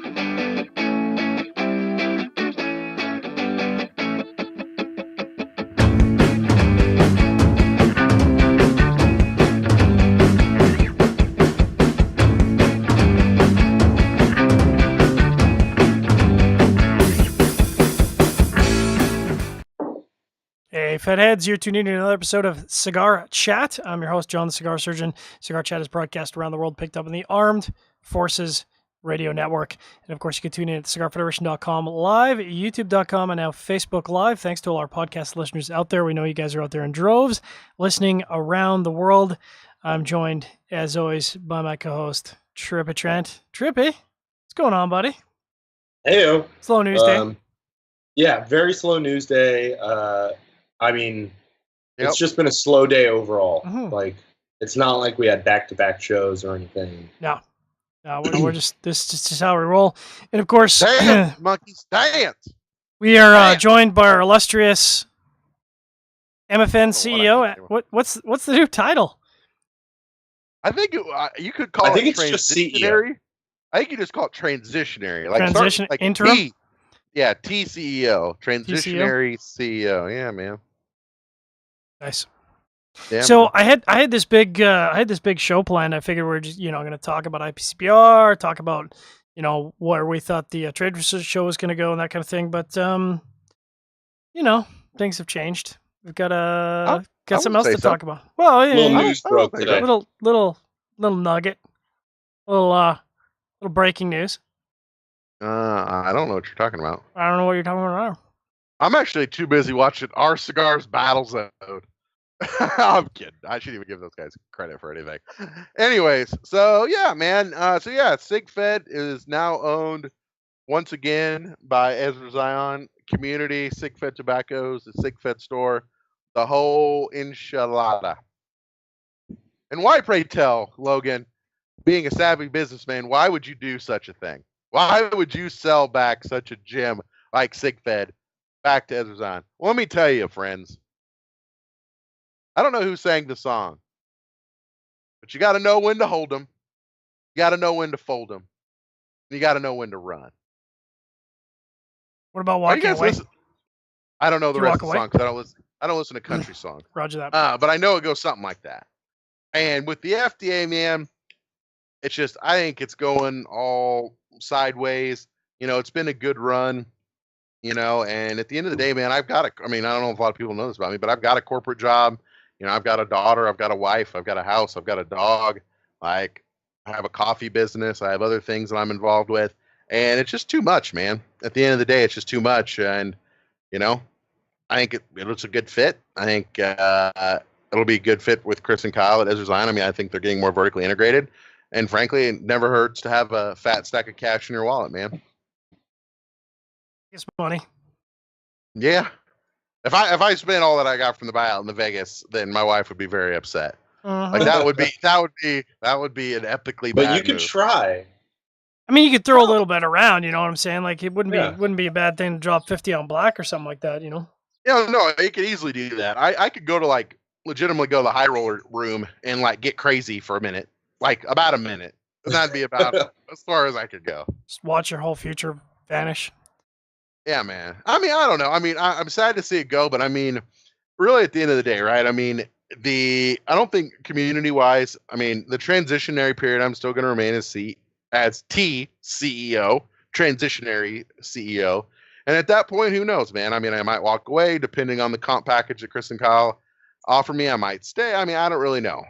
Hey, Fedheads, you're tuning in to another episode of Cigar Chat. I'm your host, John the Cigar Surgeon. Cigar Chat is broadcast around the world, picked up on the Armed Forces Radio Network. And of course, you can tune in at CigarFederation.com live, YouTube.com, and now Facebook Live. Thanks to all our podcast listeners out there. We know you guys are out there in droves listening around the world. I'm joined, as always, by my co-host, Trippy Trent. Trippy, what's going on, buddy? Heyo. Slow news day. Yeah, very slow news day. It's just been a slow day overall. Mm-hmm. Like, it's not like we had back-to-back shows or anything. No, we're just this is how we roll. And of course, dance, monkeys, dance. We are joined by our illustrious MFN CEO. What's the new title? I think you could call it. I think it's just CEO. I think you just call it transitionary, like transition, like interim. TCEO, transitionary CEO. Yeah, man. Nice. Yeah, so man. I had this big show planned. I figured we're just going to talk about IPCPR, talk about where we thought the trade research show was going to go and that kind of thing. But things have changed. We've got something else to talk about. Well, little news broke today. Little nugget, little breaking news. I don't know what you're talking about. I don't know what you're talking about now. I'm actually too busy watching Our Cigars Battle Zone. I'm kidding. I shouldn't even give those guys credit for anything. Anyways, so yeah, man. SigFed is now owned once again by Ezra Zion Community, SigFed Tobaccos, the SigFed store, the whole enchilada. And why, pray tell, Logan, being a savvy businessman, why would you do such a thing? Why would you sell back such a gem like SigFed back to Ezra Zion? Well, let me tell you, friends. I don't know who sang the song, but you got to know when to hold them. You got to know when to fold them. You got to know when to run. What about Walking Away? I don't know the rest of the song because I don't listen to country songs. Roger that. But I know it goes something like that. And with the FDA, man, it's just, I think it's going all sideways. It's been a good run, and at the end of the day, man, I don't know if a lot of people know this about me, but I've got a corporate job. I've got a daughter, I've got a wife, I've got a house, I've got a dog. Like, I have a coffee business. I have other things that I'm involved with, and it's just too much, man. At the end of the day, it's just too much. And, I think it looks a good fit. I think, it'll be a good fit with Chris and Kyle at Ezra Zion. I think they're getting more vertically integrated. And frankly, it never hurts to have a fat stack of cash in your wallet, man. It's money. Yeah. If I spent all that I got from the buyout in the Vegas, then my wife would be very upset. Like that would be an epically bad But you could move. try. You could throw a little bit around, you know what I'm saying? Like, it wouldn't be a bad thing to drop 50 on black or something like that, Yeah, no, you could easily do that. I could go to legitimately go to the high roller room and get crazy for a minute. Like about a minute. And that'd be about as far as I could go. Just watch your whole future vanish. Yeah, man. I don't know. I'm sad to see it go, but really at the end of the day, right? I don't think community wise, the transitionary period, I'm still going to remain as CEO, transitionary CEO. And at that point, who knows, man? I might walk away depending on the comp package that Chris and Kyle offer me. I might stay. I don't really know.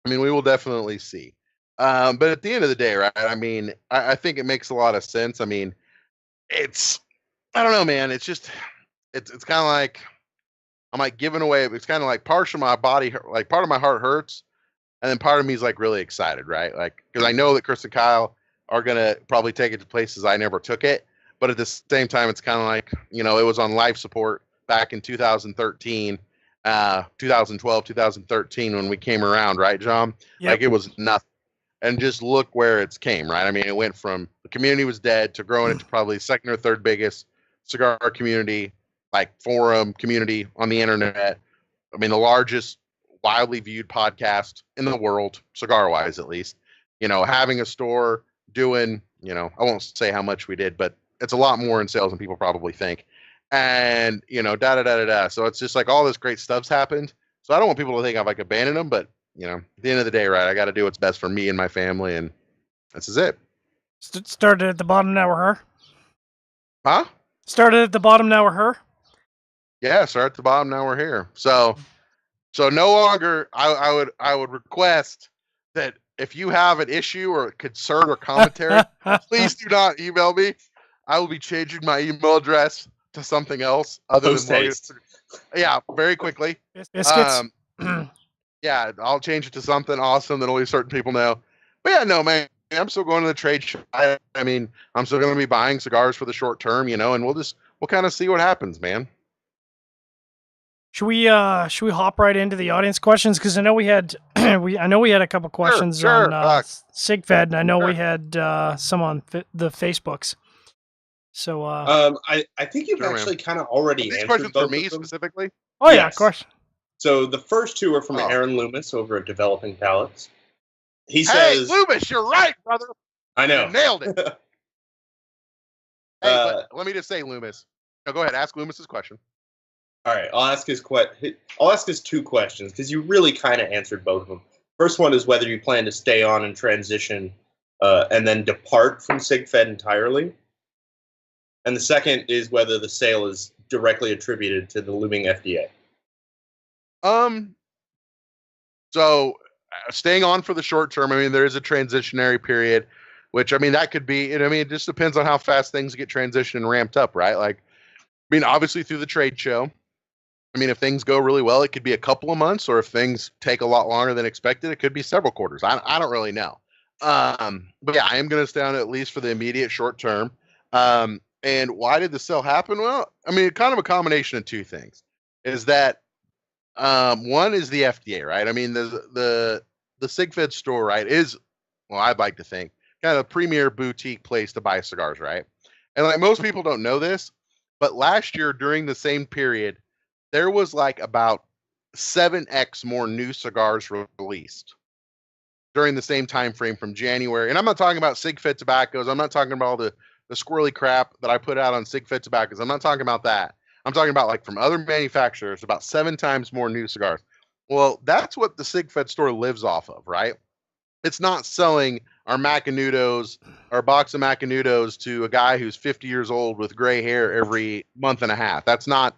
We will definitely see. But at the end of the day, right? I think it makes a lot of sense. I don't know, man. It's just, it's kind of like, I'm giving away. It's kind of like part of my body, like part of my heart hurts. And then part of me is really excited, right? Because I know that Chris and Kyle are going to probably take it to places I never took it. But at the same time, it's kind of like, it was on life support back in 2013, 2012, 2013, when we came around, right, John? Yep. It was nothing. And just look where it's came, right? It went from the community was dead to growing into probably second or third biggest cigar community, forum community on the internet. The largest widely viewed podcast in the world, cigar wise, at least, having a store doing, I won't say how much we did, but it's a lot more in sales than people probably think. And, da da da da da. So it's just like all this great stuff's happened. So I don't want people to think I've like abandoned them, but at the end of the day, right, I got to do what's best for me and my family, and this is it. Started at the bottom, now we're her. Huh? Started at the bottom, now we're her. Yeah, start at the bottom, now we're here. So no longer, I would request that if you have an issue or a concern or commentary, please do not email me. I will be changing my email address to something else other than Logan. Yeah, very quickly. Biscuits. Yeah, I'll change it to something awesome that only certain people know. But yeah, no, man, I'm still going to the trade show. I mean, I'm still going to be buying cigars for the short term, and we'll kind of see what happens, man. Should we hop right into the audience questions? Because I know we had we had a couple questions on SigFed, and I know we had some on the Facebooks. So I think you've actually kind of already answered questions both for me of them. specifically. Oh yeah, of course. So the first two are from Aaron Loomis over at Developing Palates. He says, "Hey, Loomis, you're right, brother. I know, you nailed it." Hey, let me just say, Loomis. No, go ahead. Ask Loomis's question. All right, I'll ask his two questions because you really kind of answered both of them. First one is whether you plan to stay on and transition, and then depart from SigFed entirely. And the second is whether the sale is directly attributed to the looming FDA. So staying on for the short term, I mean, there is a transitionary period, which, I mean, that could be, it just depends on how fast things get transitioned and ramped up, right? Like, I mean, obviously through the trade show, I mean, if things go really well, it could be a couple of months, or if things take a lot longer than expected, it could be several quarters. I don't really know. But yeah, I am going to stay on at least for the immediate short term. And why did the sale happen? Well, I mean, kind of a combination of two things. Is that one is the FDA, right? I mean, the SigFed store, right, is, well, I'd like to think, kind of a premier boutique place to buy cigars, right? And like most people don't know this, but last year during the same period, there was like about 7x more new cigars released during the same time frame from January. And I'm not talking about SigFed tobaccos. I'm not talking about all the squirrely crap that I put out on SigFed tobaccos. I'm not talking about that. I'm talking about like from other manufacturers, about 7 times more new cigars. Well, that's what the SigFed store lives off of, right? It's not selling our Macanudos, our box of Macanudos to a guy who's 50 years old with gray hair every month and a half. That's not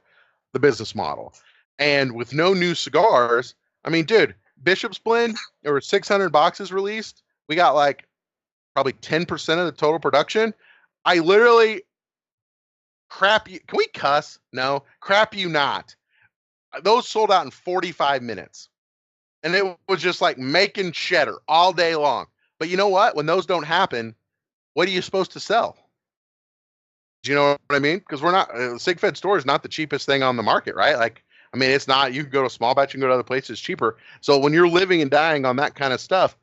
the business model. And with no new cigars, I mean, dude, Bishop's Blend, there were 600 boxes released. We got like probably 10% of the total production. I literally crap you. Can we cuss? No, crap you not. Those sold out in 45 minutes. And it was just like making cheddar all day long. But you know what? When those don't happen, what are you supposed to sell? Do you know what I mean? Because we're not, SigFed store is not the cheapest thing on the market, right? Like, I mean, it's not, you can go to a small batch, you can go to other places cheaper. So when you're living and dying on that kind of stuff,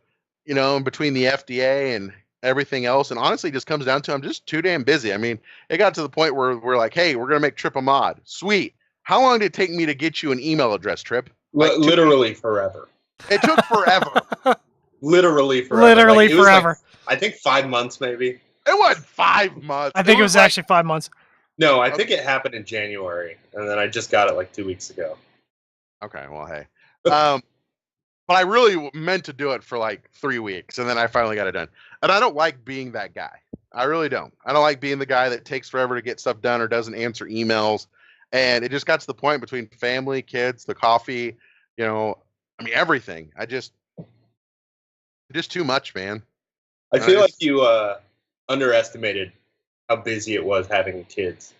between the FDA and everything else, and honestly, it just comes down to I'm just too damn busy. I mean, it got to the point where we're like, hey, we're going to make Trip a mod. Sweet. How long did it take me to get you an email address, Trip? Like literally forever. It took forever. Literally forever. Literally forever. I think 5 months, maybe. It wasn't 5 months. I think it was actually 5 months. No, I think it happened in January, and then I just got it like 2 weeks ago. Okay, well, hey. But I really meant to do it for like 3 weeks, and then I finally got it done. And I don't like being that guy. I really don't. I don't like being the guy that takes forever to get stuff done or doesn't answer emails. And it just got to the point between family, kids, the coffee, everything. Just too much, man. I feel like you underestimated how busy it was having kids.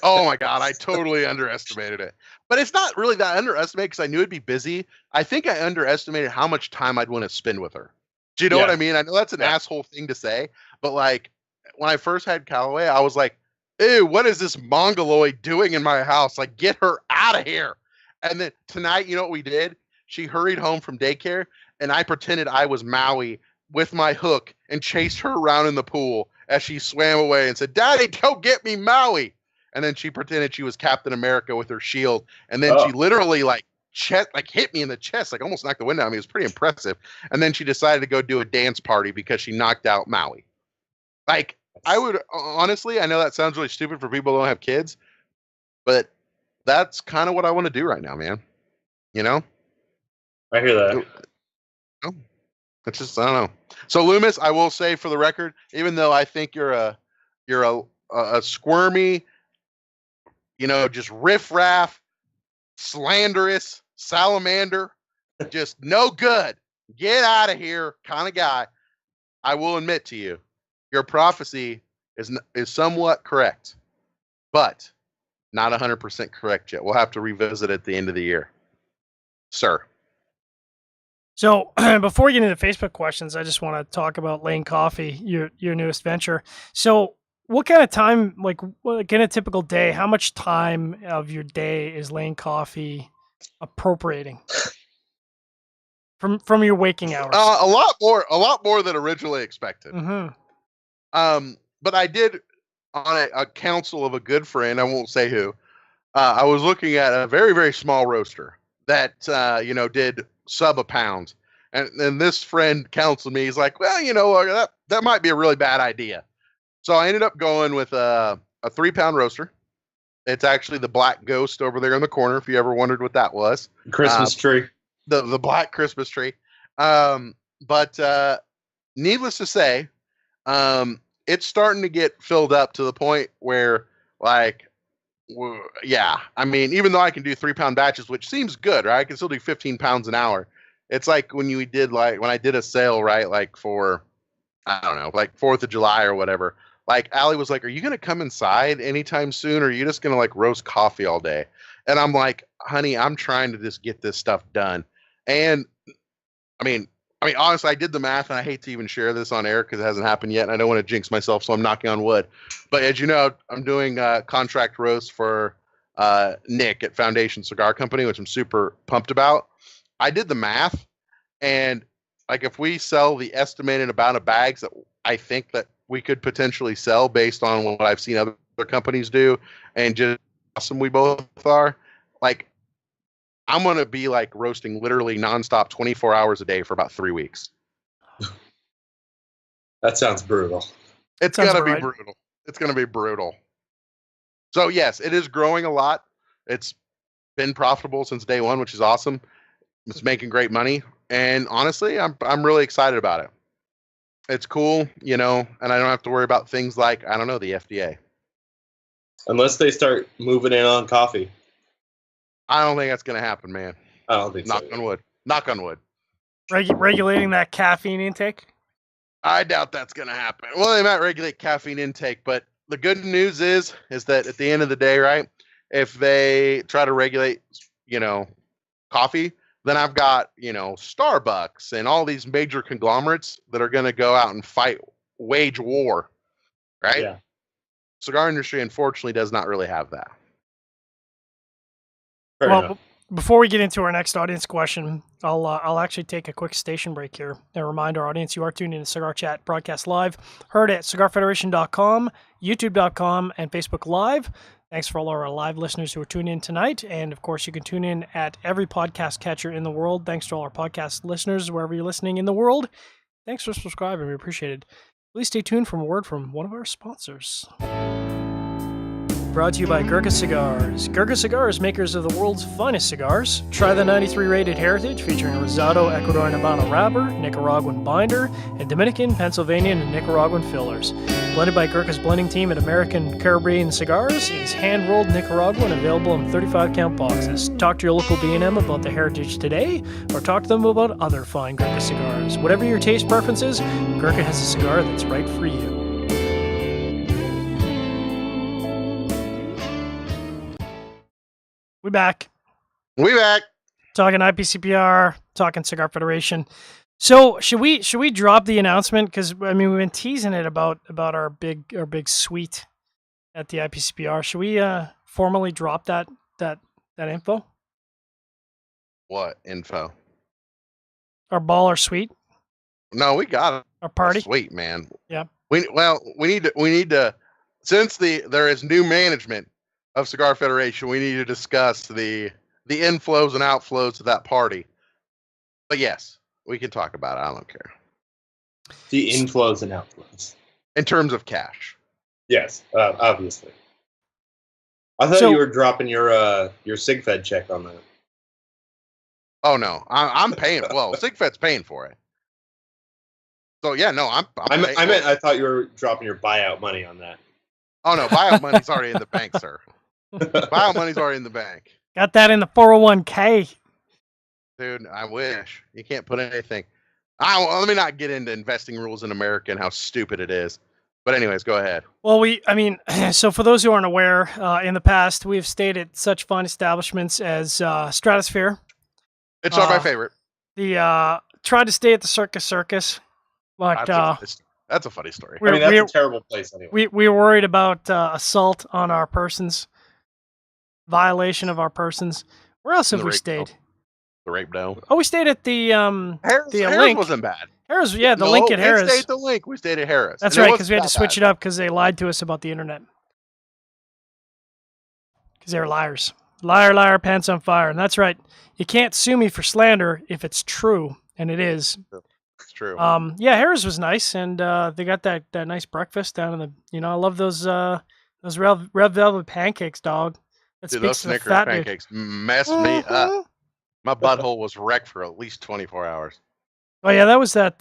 Oh my God, I totally underestimated it. But it's not really that I underestimated because I knew it'd be busy. I think I underestimated how much time I'd want to spend with her. Do you know what I mean? I know that's an asshole thing to say, but like when I first had Callaway, I was like, ew, what is this mongoloid doing in my house? Like, get her out of here. And then tonight, you know what we did? She hurried home from daycare, and I pretended I was Maui with my hook and chased her around in the pool as she swam away and said, Daddy, go get me Maui. And then she pretended she was Captain America with her shield. And then she literally like chest, like hit me in the chest, like almost knocked the wind out of me. It was pretty impressive. And then she decided to go do a dance party because she knocked out Maui. Like, I would honestly, I know that sounds really stupid for people who don't have kids, but that's kind of what I want to do right now, man. You know? I hear that. It's just, I don't know. So Loomis, I will say for the record, even though I think you're a squirmy, you know, just riffraff, slanderous salamander, just no good, get out of here kind of guy, I will admit to you, your prophecy is somewhat correct, but not 100% correct yet. We'll have to revisit it at the end of the year, sir. So before we get into Facebook questions, I just want to talk about Lane Coffee, your newest venture. So what kind of time, like in a typical day, how much time of your day is Lane Coffee appropriating from your waking hours? A lot more than originally expected. Mm-hmm. But I did, on a counsel of a good friend, I won't say who, I was looking at a very, very small roaster that, did sub a pound. And this friend counseled me. He's like, well, that might be a really bad idea. So I ended up going with a 3-pound roaster. It's actually the Black Ghost over there in the corner, if you ever wondered what that was. Christmas tree. The black Christmas tree. But needless to say, it's starting to get filled up to the point where, like, yeah, I mean, even though I can do 3-pound batches, which seems good, right? I can still do 15 pounds an hour. It's like when I did a sale, right? Like for, I don't know, like 4th of July or whatever. Like Allie was like, are you going to come inside anytime soon? Or are you just going to like roast coffee all day? And I'm like, honey, I'm trying to just get this stuff done. And I mean, honestly, I did the math, and I hate to even share this on air because it hasn't happened yet, and I don't want to jinx myself, so I'm knocking on wood. But as you know, I'm doing contract roast for Nick at Foundation Cigar Company, which I'm super pumped about. I did the math, and like if we sell the estimated amount of bags that I think that we could potentially sell based on what I've seen other companies do, and just awesome we both are, like, I'm going to be like roasting literally nonstop 24 hours a day for about 3 weeks. That sounds brutal. It's going to be brutal. It's going to be brutal. So yes, it is growing a lot. It's been profitable since day one, which is awesome. It's making great money. And honestly, I'm really excited about it. It's cool, and I don't have to worry about things like, I don't know, the FDA. Unless they start moving in on coffee. I don't think that's going to happen, man. I don't think so. Knock on wood. Knock on wood. Regulating that caffeine intake? I doubt that's going to happen. Well, they might regulate caffeine intake, but the good news is that at the end of the day, right, if they try to regulate, coffee, then I've got, Starbucks and all these major conglomerates that are going to go out and wage war, right? Yeah. Cigar industry, unfortunately, does not really have that. Well, before we get into our next audience question, I'll actually take a quick station break here and remind our audience you are tuned in to Cigar Chat broadcast live, heard at CigarFederation.com, YouTube.com, and Facebook Live. Thanks for all our live listeners who are tuning in tonight. And of course, you can tune in at every podcast catcher in the world. Thanks to all our podcast listeners, wherever you're listening in the world. Thanks for subscribing. We appreciate it. Please stay tuned for a word from one of our sponsors. Brought to you by Gurkha Cigars. Gurkha Cigars, makers of the world's finest cigars. Try the 93 rated Heritage featuring Rosado, Ecuadorian Habano wrapper, Nicaraguan binder, and Dominican, Pennsylvania, and Nicaraguan fillers. Blended by Gurkha's blending team at American Caribbean Cigars, it is hand-rolled Nicaraguan, available in 35-count boxes. Talk to your local B&M about the Heritage today, or talk to them about other fine Gurkha cigars. Whatever your taste preference is, Gurkha has a cigar that's right for you. We back. Talking IPCPR, talking Cigar Federation. So should we drop the announcement? Because we've been teasing it about our big suite at the IPCPR. Should we formally drop that info? What info? Our baller suite. No, we got it. Our party. Sweet, man. Yeah. We need to since there is new management of Cigar Federation, we need to discuss the the inflows and outflows of that party. But yes, we can talk about it. I don't care. The inflows and outflows. In terms of cash. Yes, obviously. I thought you were dropping your SigFed check on that. Oh no, I'm paying. Well, SigFed's paying for it. So yeah, no, I meant I thought you were dropping your buyout money on that. Oh no, buyout money's already in the bank, sir. Buyout money's already in the bank. Got that in the 401k. Dude, I wish. You can't put anything. Let me not get into investing rules in America and how stupid it is. But anyways, go ahead. Well, so for those who aren't aware, in the past, we've stayed at such fine establishments as Stratosphere. It's not my favorite. Tried to stay at the Circus, but that's a funny story. That's a terrible place anyway. We were worried about assault on our persons, violation of our persons. Where else have we stayed? The Rape Dome. Oh, we stayed at the Harris Link. Wasn't bad. Harris, the Link at Harris. We stayed at the Link. We stayed at Harris. That's right, because we had to switch it up because they lied to us about the internet. Because they were liars. Liar, liar, pants on fire. And that's right. You can't sue me for slander if it's true, and it is. It's true. Yeah, Harris was nice, and they got that nice breakfast down in the. I love those red velvet pancakes, dog. That Dude, speaks those to the Snickers fat pancakes messed me up. My butthole was wrecked for at least 24 hours. Oh yeah, that was that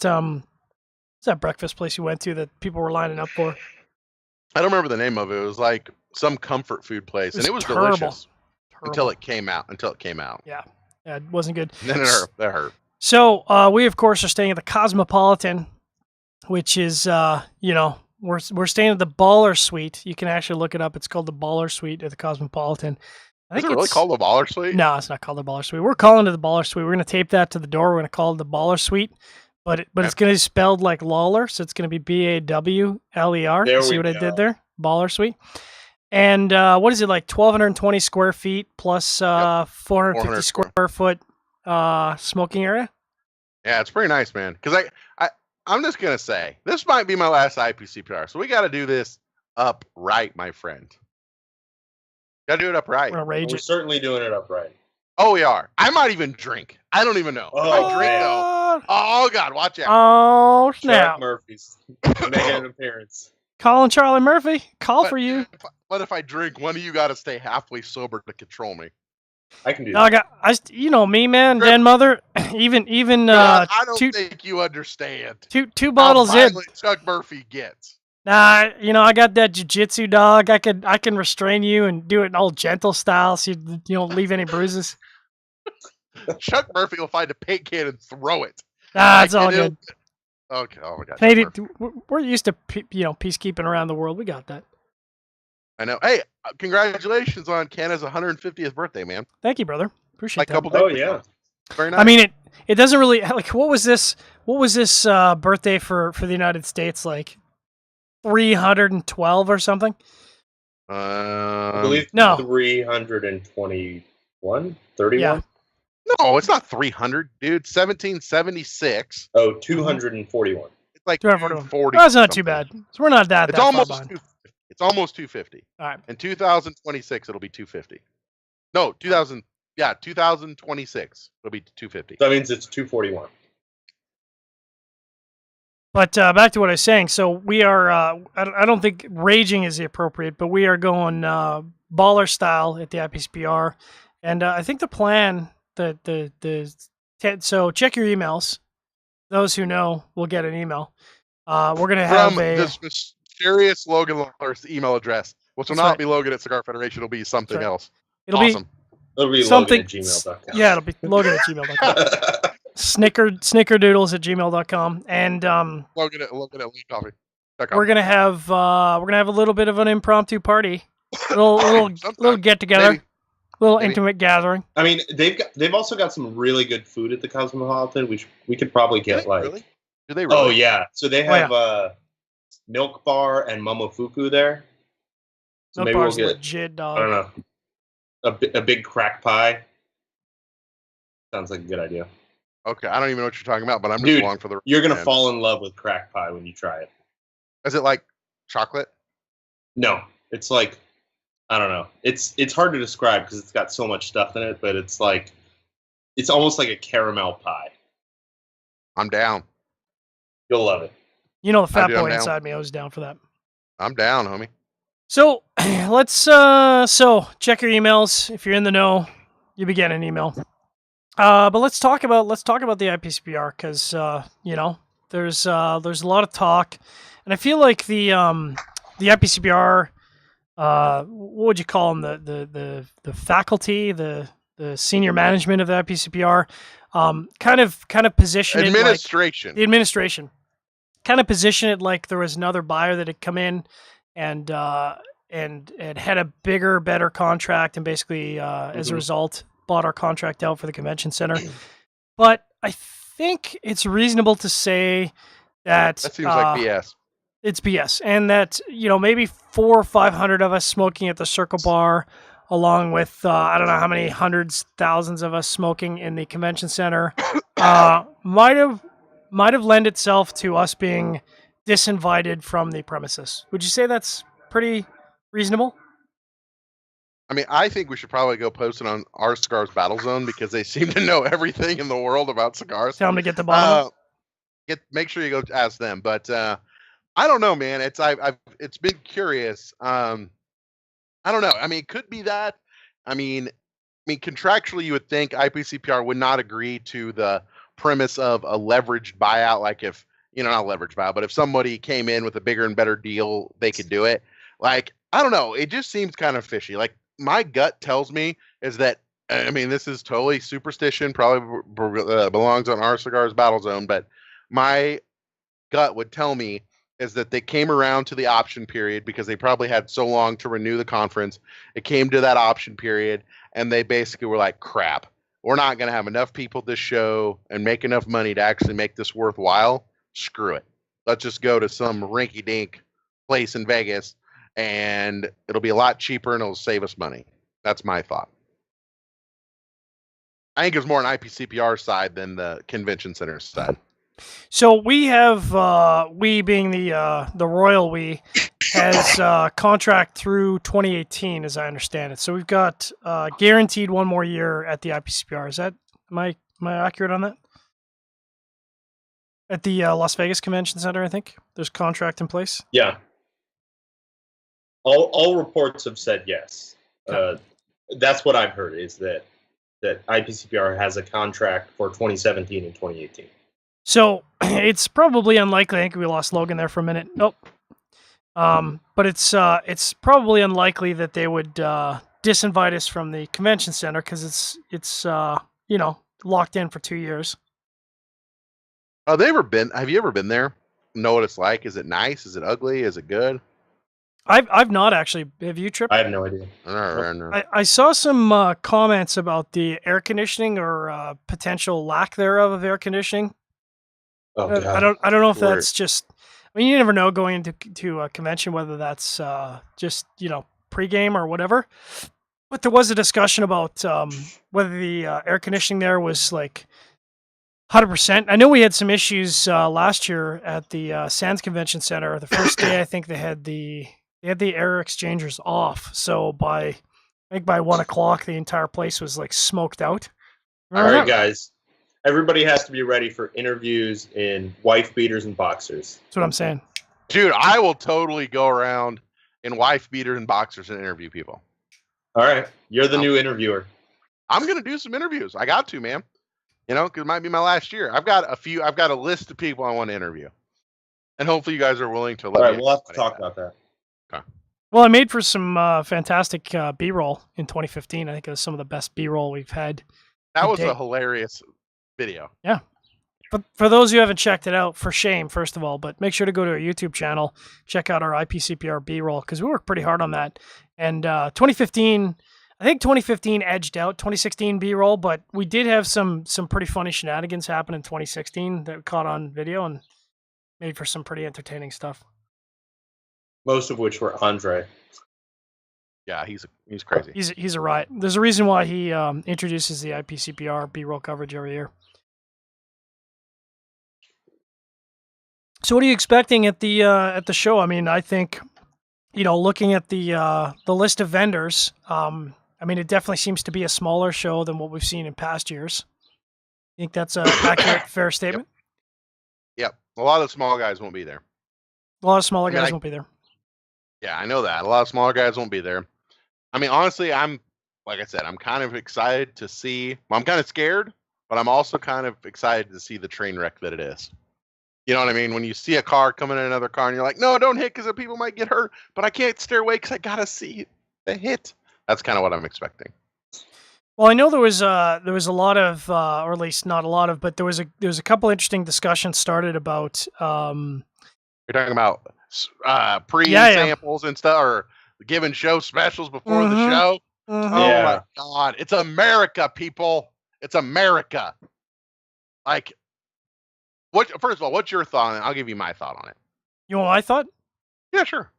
breakfast place you went to that people were lining up for. I don't remember the name of it. It was like some comfort food place, and it was delicious until it came out. Yeah, it wasn't good. And then it hurt. That hurt. So we of course are staying at the Cosmopolitan, which is we're staying at the Baller Suite. You can actually look it up. It's called the Baller Suite at the Cosmopolitan. Is it really called the Baller Suite? No, it's not called the Baller Suite. We're calling it the Baller Suite. We're going to tape that to the door. We're going to call it the Baller Suite, but it's going to be spelled like Lawler, so it's going to be BAWLER. See what I did there? Baller Suite. And what is it, like 1,220 square feet plus 450 square foot smoking area? Yeah, it's pretty nice, man. Because I'm just going to say, this might be my last IPCPR, so we got to do this upright, my friend. Got to do it upright. We're certainly doing it upright. Oh, we are. I might even drink. I don't even know. Oh, I drink, though. Oh, God, watch out. Oh, snap. Chuck Murphy's making an appearance. Calling Charlie Murphy. For you. But if I drink, one of you got to stay halfway sober to control me. I can do that. You know me, man, Dan Mother. Even I don't think you understand. Two bottles how in. Chuck Murphy gets. Nah, I got that jiu-jitsu, dog. I can restrain you and do it in all gentle style so you don't leave any bruises. Chuck Murphy will find a paint can and throw it. Nah, it's all good. Okay, oh my God. Canadian, we're used to peacekeeping around the world. We got that. I know. Hey, congratulations on Canada's 150th birthday, man. Thank you, brother. Appreciate that. Oh yeah, very nice. I mean, it doesn't really like. What was this birthday for the United States like? 312 or something? I believe no. 321? 31? Yeah. No, it's not 300, dude. 1776. Oh, 241. It's like 240. That's not too bad. So we're not that. It's that almost. far behind. It's almost 250. All right. In 2026, it'll be 250. No, 2026, it'll be 250. That means it's 241. But back to what I was saying. So we are, I don't think raging is the appropriate, but we are going baller style at the IPCPR. And I think the plan, so check your emails. Those who know will get an email. We're going to have this mysterious Logan Lawler's email address, which will not be Logan at Cigar Federation. It'll be something else. It'll awesome. It'll be something, Logan at gmail.com. Yeah, it'll be Logan at gmail.com. Snickerdoodles@gmail.com, and Logan at Lead Coffee. We're gonna have a little bit of an impromptu party, little get together, little intimate gathering. I mean, they've also got some really good food at the Cosmopolitan. We could probably get really? Do they really? Oh yeah, so they have Milk Bar and Momofuku there. So Milk Bar's legit, dog. I don't know, a big crack pie. Sounds like a good idea. Okay, I don't even know what you're talking about, but I'm just along for the. You're gonna fall in love with crack pie when you try it. Is it like chocolate? No, it's like I don't know. It's hard to describe because it's got so much stuff in it, but it's almost like a caramel pie. I'm down. You'll love it. You know, the fat I'm boy down. inside me, I was down for that. I'm down, homie. So let's check your emails. If you're in the know, you'll be getting an email. But let's talk about the IPCPR because you know, there's a lot of talk, and I feel like the IPCPR, what would you call them, the faculty, the senior management of the IPCPR, kind of position Administration. it like the administration kind of position it like there was another buyer that had come in and had a bigger, better contract, and basically as a result bought our contract out for the convention center. But I think it's reasonable to say that seems like BS. It's BS, and that, you know, maybe 400 or 500 of us smoking at the Circle Bar, along with I don't know how many hundreds, thousands of us smoking in the convention center, might have lent itself to us being disinvited from the premises. Would you say that's pretty reasonable? I mean, I think we should probably go post it on our Cigars Battle Zone because they seem to know everything in the world about cigars. Tell them to get the bottom. Make sure you go ask them. But I don't know, man. It's been curious. I don't know. I mean, it could be that. I mean, contractually, you would think IPCPR would not agree to the premise of a leveraged buyout. Like if, you know, not leveraged buyout, but if somebody came in with a bigger and better deal, they could do it. Like, I don't know. It just seems kind of fishy. Like, my gut tells me is that, I mean, this is totally superstition, probably belongs on our Cigars Battle Zone, but my gut would tell me is that they came around to the option period because they probably had so long to renew the conference. It came to that option period, and they basically were like, crap, we're not going to have enough people at this show and make enough money to actually make this worthwhile. Screw it. Let's just go to some rinky-dink place in Vegas, and it'll be a lot cheaper and it'll save us money. That's my thought. I think it's more an IPCPR side than the convention center side. So we have, we being the royal we, has contract through 2018, as I understand it. So we've got guaranteed one more year at the IPCPR. Is that, am I accurate on that? At the Las Vegas Convention Center, I think there's contract in place. Yeah. All reports have said yes. That's what I've heard, is that IPCPR has a contract for 2017 and 2018. So it's probably unlikely. I think we lost Logan there for a minute. Nope. But it's probably unlikely that they would disinvite us from the convention center because it's you know, locked in for 2 years. Have you ever been there? Know what it's like? Is it nice? Is it ugly? Is it good? I've not actually. Have you, Trip? I have no idea. I saw some comments about the air conditioning or potential lack thereof of air conditioning. Oh, God. I don't know if that's just. I mean, you never know going into a convention whether that's just, you know, pregame or whatever. But there was a discussion about whether the air conditioning there was like 100%. I know we had some issues last year at the Sands Convention Center. The first day, I think they had the air exchangers off. So by 1 o'clock, the entire place was like smoked out. All right, guys. Everybody has to be ready for interviews in wife beaters and boxers. That's what I'm saying. Dude, I will totally go around in wife beaters and boxers and interview people. All right. You're the new interviewer. I'm going to do some interviews. I got to, man. You know, because it might be my last year. I've got a list of people I want to interview. And hopefully you guys are willing to let me. All right, we'll have to talk about that. Okay. Well, I made for some fantastic B-roll in 2015. I think it was some of the best B-roll we've had. That was a hilarious video. Yeah. But for those who haven't checked it out, for shame, first of all, but make sure to go to our YouTube channel, check out our IPCPR B-roll, because we worked pretty hard on that. And 2015, I think 2015 edged out 2016 B-roll, but we did have some pretty funny shenanigans happen in 2016 that we caught on video and made for some pretty entertaining stuff. Most of which were Andre. Yeah, he's crazy. He's a riot. There's a reason why he introduces the IPCPR B-roll coverage every year. So what are you expecting at the show? I mean, I think looking at the list of vendors, I mean, it definitely seems to be a smaller show than what we've seen in past years. I think that's an accurate, fair statement. Yep. A lot of small guys won't be there. A lot of smaller guys won't be there. Yeah, I know that. A lot of smaller guys won't be there. I mean, honestly, like I said, I'm kind of excited to see. Well, I'm kind of scared, but I'm also kind of excited to see the train wreck that it is. You know what I mean? When you see a car coming in another car and you're like, no, don't hit because people might get hurt, but I can't steer away because I got to see the hit. That's kind of what I'm expecting. Well, I know there was a lot of, or at least not a lot of, but there was a couple interesting discussions started about. You're talking about pre-samples and stuff, or giving show specials before the show. Mm-hmm. Oh my God! It's America, people. It's America. Like, first of all, what's your thought on it? I'll give you my thought on it. You want my thought? Yeah, sure.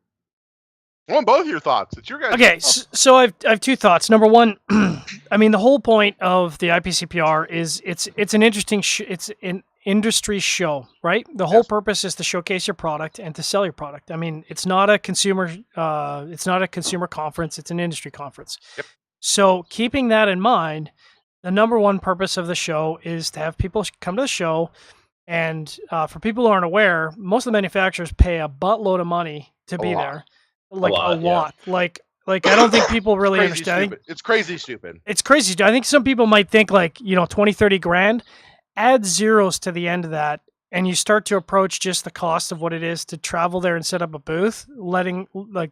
I want both your thoughts. It's your guys. Okay, so I have two thoughts. Number one, I mean, the whole point of the IPCPR is it's an interesting it's an industry show, right? The whole purpose is to showcase your product and to sell your product. I mean, it's not a consumer conference, it's an industry conference. Yep. So keeping that in mind, the number one purpose of the show is to have people come to the show. And for people who aren't aware, most of the manufacturers pay a buttload of money to be there. Like a lot. Like I don't think people really understand. It's crazy stupid. It's crazy. I think some people might think like, 20, 30 grand. Add zeros to the end of that, and you start to approach just the cost of what it is to travel there and set up a booth,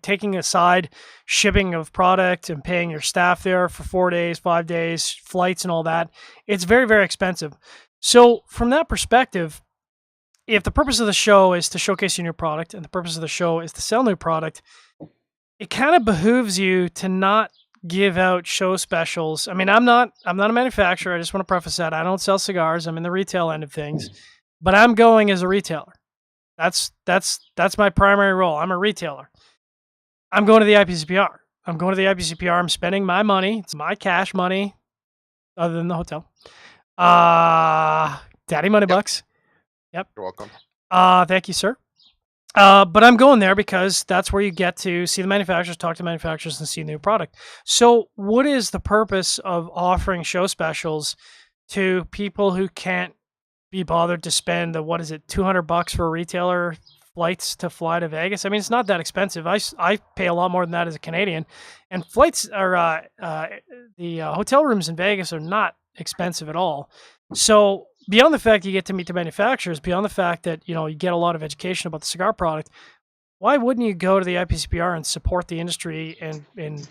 taking aside shipping of product and paying your staff there for 4 days, 5 days, flights and all that. It's very, very expensive. So from that perspective, if the purpose of the show is to showcase your new product and the purpose of the show is to sell new product, it kind of behooves you to not give out show specials. I mean, I'm not a manufacturer. I just want to preface that. I don't sell cigars. I'm in the retail end of things, but I'm going as a retailer. That's my primary role. I'm a retailer. I'm going to the IPCPR. I'm spending my money. It's my cash money, other than the hotel. Daddy money bucks. Yep. You're welcome. Thank you, sir. But I'm going there because that's where you get to see the manufacturers, talk to manufacturers, and see the new product. So what is the purpose of offering show specials to people who can't be bothered to spend $200 for a retailer flights to fly to Vegas? I mean, it's not that expensive. I pay a lot more than that as a Canadian, and flights are the hotel rooms in Vegas are not expensive at all. So beyond the fact you get to meet the manufacturers, beyond the fact that you get a lot of education about the cigar product, why wouldn't you go to the IPCPR and support the industry and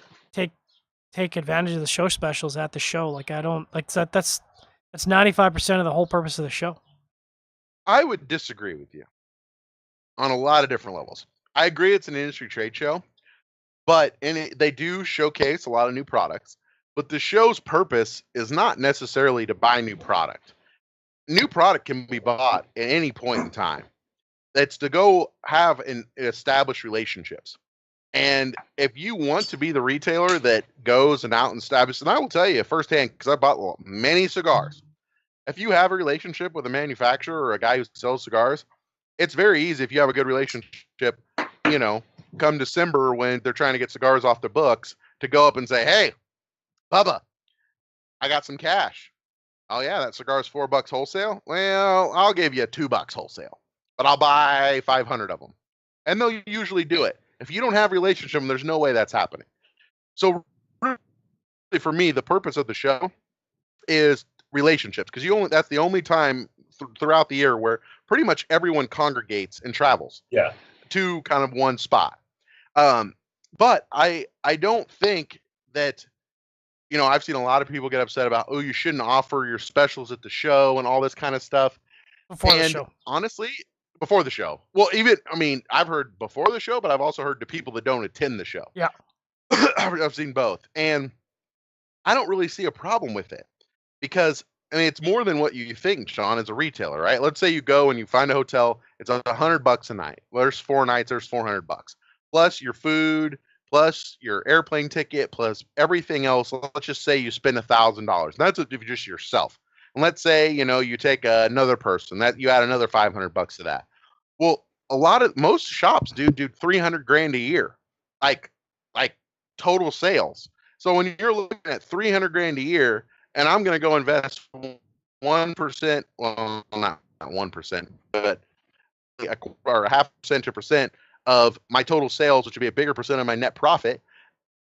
take advantage of the show specials at the show? Like, I don't like that. That's 95% of the whole purpose of the show. I would disagree with you on a lot of different levels. I agree it's an industry trade show, but they do showcase a lot of new products. But the show's purpose is not necessarily to buy new product. New product can be bought at any point in time. It's to go have and establish relationships. And if you want to be the retailer that goes and out and establishes, and I will tell you firsthand, because I bought many cigars, if you have a relationship with a manufacturer or a guy who sells cigars, it's very easy if you have a good relationship, come December when they're trying to get cigars off their books, to go up and say, hey, Bubba, I got some cash. Oh yeah, that cigar is $4 wholesale. Well, I'll give you $2 wholesale, but I'll buy 500 of them, and they'll usually do it. If you don't have a relationship, there's no way that's happening. So, really, for me, the purpose of the show is relationships, because that's the only time throughout the year where pretty much everyone congregates and travels. Yeah. To kind of one spot. But I don't think that. I've seen a lot of people get upset about, you shouldn't offer your specials at the show and all this kind of stuff. Before the show. Honestly, before the show. Well, I've heard before the show, but I've also heard the people that don't attend the show. Yeah. I've seen both. And I don't really see a problem with it because, it's more than what you think, Sean, as a retailer, right? Let's say you go and you find a hotel. It's $100 a night. Well, there's 4 nights. There's $400 plus your food, plus your airplane ticket, plus everything else. Let's just say you spend $1,000. That's if you're just yourself. And let's say, you take another person, that you add another $500 to that. Well, most shops do $300 grand a year. like total sales. So when you're looking at 300 grand a year, and I'm going to go invest 1%, well, not 1%, but or a half percent to percent of my total sales, which would be a bigger percent of my net profit,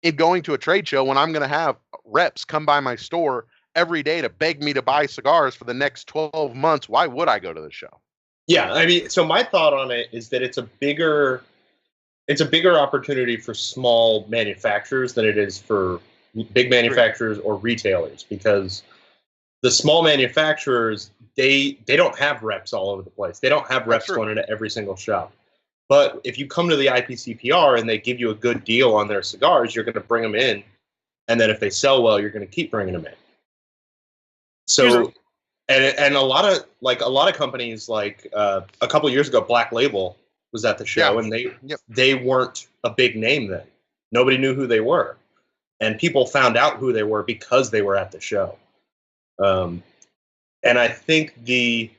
in going to a trade show when I'm going to have reps come by my store every day to beg me to buy cigars for the next 12 months. Why would I go to the show? Yeah, I mean, so my thought on it is that it's a bigger opportunity for small manufacturers than it is for big manufacturers or retailers, because the small manufacturers, they don't have reps all over the place. They don't have reps going into every single shop. But if you come to the IPCPR and they give you a good deal on their cigars, you're going to bring them in, and then if they sell well, you're going to keep bringing them in. So, and a lot of companies, like a couple of years ago, Black Label was at the show, and they weren't a big name then. Nobody knew who they were, and people found out who they were because they were at the show. And I think the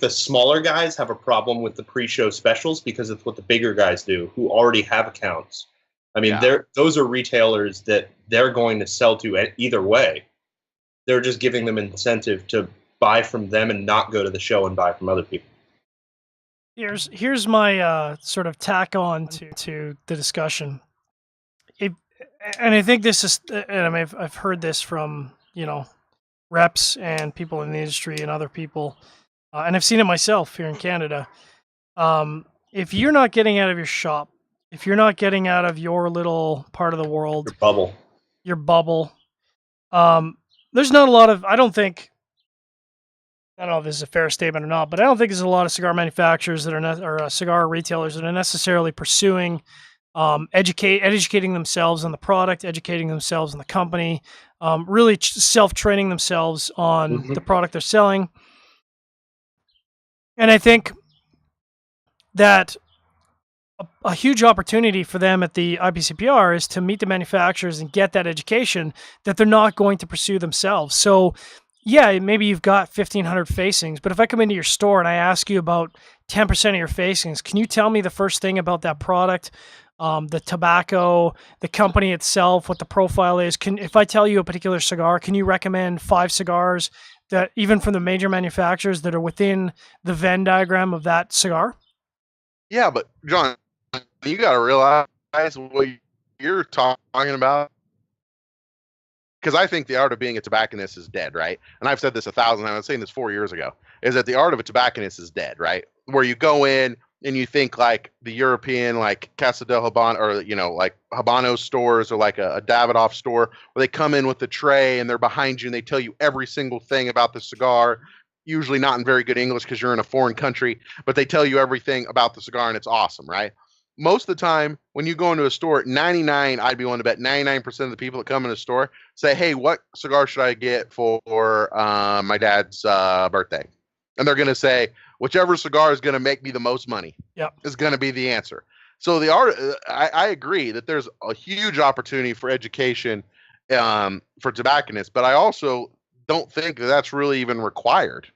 smaller guys have a problem with the pre-show specials because it's what the bigger guys do, who already have accounts. I mean, those are retailers that they're going to sell to either way. They're just giving them incentive to buy from them and not go to the show and buy from other people. Here's my sort of tack on to the discussion. And I think this is, and I mean, I've heard this from, reps and people in the industry and other people, and I've seen it myself here in Canada. If you're not getting out of your shop, if you're not getting out of your little part of the world, your bubble, there's not a lot of, I don't know if this is a fair statement or not, but I don't think there's a lot of cigar manufacturers that are or cigar retailers that are necessarily pursuing educating themselves on the product, educating themselves on the company, really self-training themselves on the product they're selling. And I think that a huge opportunity for them at the IPCPR is to meet the manufacturers and get that education that they're not going to pursue themselves. So yeah, maybe you've got 1,500 facings, but if I come into your store and I ask you about 10% of your facings, can you tell me the first thing about that product? The tobacco, the company itself, what the profile is. If I tell you a particular cigar, can you recommend 5 cigars that even from the major manufacturers that are within the Venn diagram of that cigar? Yeah, but John, you got to realize what you're talking about. Because I think the art of being a tobacconist is dead, right? And I've said this 1,000 times. I was saying this 4 years ago, is that the art of a tobacconist is dead, right? Where you go in and you think like the European, like Casa del Habano, or, like Habano stores, or like a Davidoff store, where they come in with the tray and they're behind you and they tell you every single thing about the cigar, usually not in very good English because you're in a foreign country, but they tell you everything about the cigar and it's awesome, right? Most of the time, when you go into a store, I'd be willing to bet 99% of the people that come in a store say, hey, what cigar should I get for my dad's birthday? And they're going to say, whichever cigar is going to make me the most money is going to be the answer. So I agree that there's a huge opportunity for education for tobacconists, but I also don't think that that's really even required.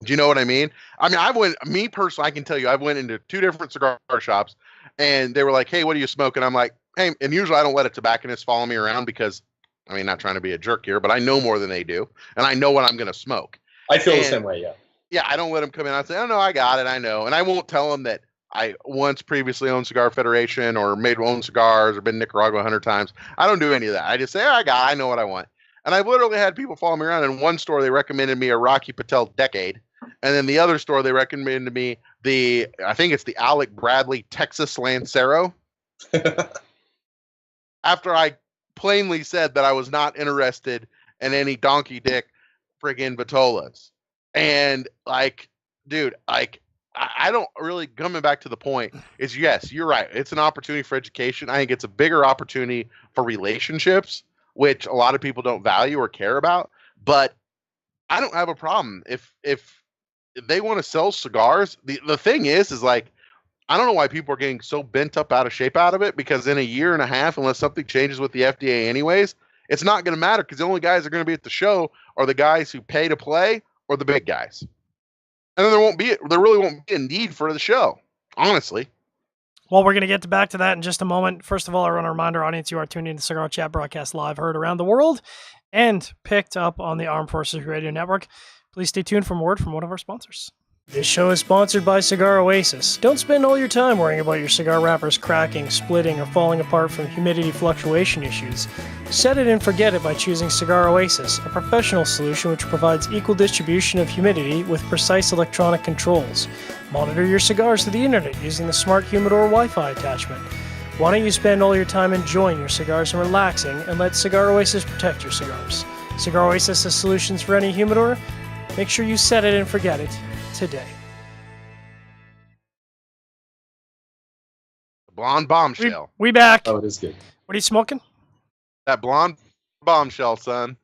Do you know what I mean? I mean, me personally, I can tell you, I've went into 2 different cigar shops and they were like, hey, what are you smoking? I'm like, hey, and usually I don't let a tobacconist follow me around because, I mean, not trying to be a jerk here, but I know more than they do. And I know what I'm going to smoke. I feel the same way, yeah. Yeah, I don't let them come in and say, oh, no, I got it, I know. And I won't tell them that I once previously owned Cigar Federation or made my own cigars or been in Nicaragua 100 times. I don't do any of that. I just say, oh, I know what I want. And I've literally had people follow me around. In one store, they recommended me a Rocky Patel Decade. And then the other store, they recommended me I think it's the Alec Bradley Texas Lancero. After I plainly said that I was not interested in any donkey dick friggin' Vitolas. And like, dude, like, I don't really, coming back to the point is, yes, you're right. It's an opportunity for education. I think it's a bigger opportunity for relationships, which a lot of people don't value or care about. But I don't have a problem if they want to sell cigars. The thing is like, I don't know why people are getting so bent up out of shape out of it, because in a year and a half, unless something changes with the FDA anyways, it's not going to matter, because the only guys that are going to be at the show are the guys who pay to play or the big guys. And then there really won't be a need for the show, honestly. Well, we're going to get back to that in just a moment. First of all, I want to remind our audience you are tuning in to Cigar Chat broadcast live, heard around the world, and picked up on the Armed Forces Radio Network. Please stay tuned for more word from one of our sponsors. This show is sponsored by Cigar Oasis. Don't spend all your time worrying about your cigar wrappers cracking, splitting, or falling apart from humidity fluctuation issues. Set it and forget it by choosing Cigar Oasis, a professional solution which provides equal distribution of humidity with precise electronic controls. Monitor your cigars through the internet using the Smart Humidor Wi-Fi attachment. Why don't you spend all your time enjoying your cigars and relaxing, and let Cigar Oasis protect your cigars? Cigar Oasis has solutions for any humidor. Make sure you set it and forget it today. Blonde bombshell. We back. Oh, it is good. What are you smoking? That blonde bombshell, son.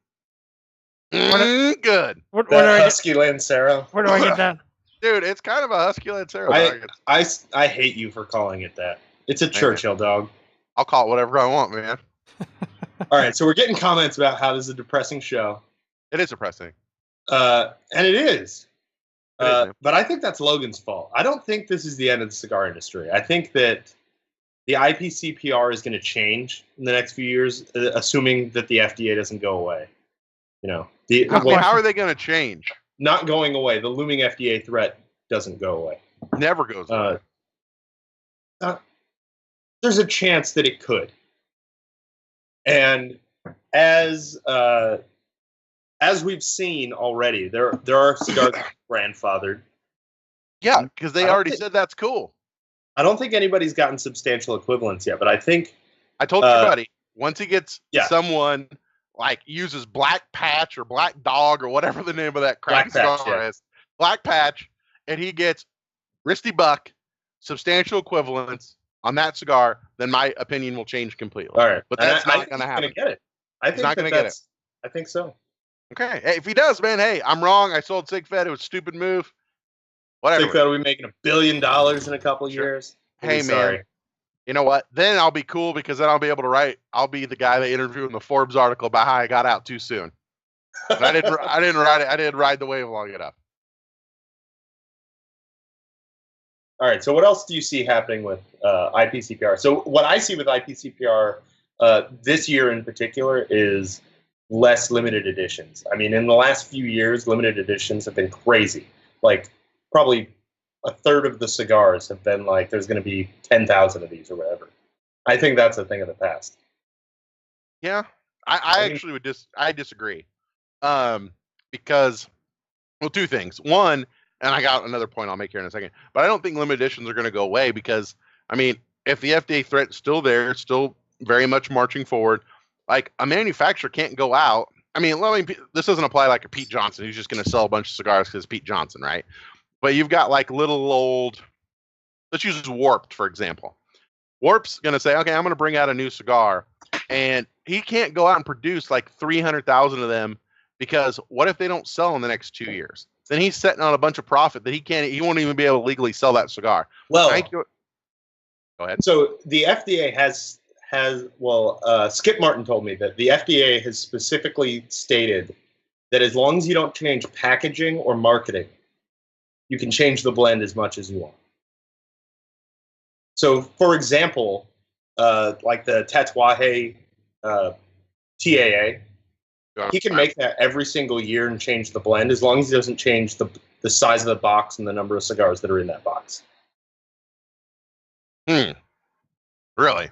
Good. Where do That I get, Husky Lancero. where do I get that? Dude, it's kind of a Husky Lancero. I hate you for calling it that. It's a Churchill dog. I'll call it whatever I want, man. All right, so we're getting comments about how this is a depressing show. It is depressing. And it is. It is, man. But I think that's Logan's fault. I don't think this is the end of the cigar industry. I think that the IPCPR is going to change in the next few years, assuming that the FDA doesn't go away. You know, How are they going to change? not going away. The looming FDA threat doesn't go away. Never goes away. There's a chance that it could. And as we've seen already, there are cigars grandfathered. Yeah, because they already said that's cool. I don't think anybody's gotten substantial equivalents yet, but I think I told your buddy, once he gets Yeah. someone like uses Black Patch or Black Dog or whatever the name of that crap Black Patch, cigar yeah. is, Black Patch, and he gets Risty Buck, substantial equivalents on that cigar, then my opinion will change completely. all right, But And that's I not think going to he's happen. Gonna get it. I think not gonna get it. I think so. Okay. Hey, if he does, man, hey, I'm wrong. I sold SigFed. It was a stupid move. I Whatever. think that we'll be making $1 billion in a couple Sure. years. Hey, I'm man. sorry. You know what? Then I'll be cool because then I'll be able to write. I'll be the guy they interviewed in the Forbes article about how I got out too soon. But I didn't ride it. I didn't ride the wave long enough. All right. So what else do you see happening with IPCPR? So what I see with IPCPR this year in particular is less limited editions. I mean, in the last few years, limited editions have been crazy. Like probably a third of the cigars have been like, there's going to be 10,000 of these or whatever. I think that's a thing of the past. Yeah, I actually I disagree. Because, well, two things. One, and I got another point I'll make here in a second, but I don't think limited editions are going to go away because, I mean, if the FDA threat's still there, it's still very much marching forward, like a manufacturer can't go out. I mean, this doesn't apply like a Pete Johnson who's just going to sell a bunch of cigars because Pete Johnson, right? But you've got like little old, let's use Warped, for example. Warp's going to say, okay, I'm going to bring out a new cigar. And he can't go out and produce like 300,000 of them because what if they don't sell in the next 2 years? Then he's setting on a bunch of profit that he won't even be able to legally sell that cigar. Well, go ahead. So the FDA has Skip Martin told me that the FDA has specifically stated that as long as you don't change packaging or marketing, you can change the blend as much as you want. So, for example, like the Tatuaje TAA, he can make that every single year and change the blend as long as he doesn't change the size of the box and the number of cigars that are in that box. Really?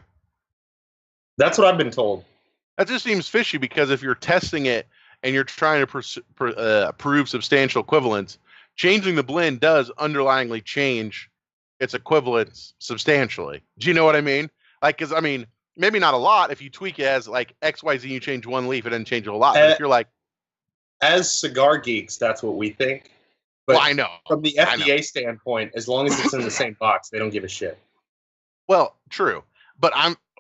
That's what I've been told. That just seems fishy because if you're testing it and you're trying to prove substantial equivalence, changing the blend does underlyingly change its equivalence substantially. Do you know what I mean? Like, because I mean, maybe not a lot. If you tweak it as like XYZ, you change one leaf, it doesn't change a lot. But if you're like, as cigar geeks, that's what we think. But well, I know from the FDA standpoint, as long as it's in the same box, they don't give a shit. Well, true, but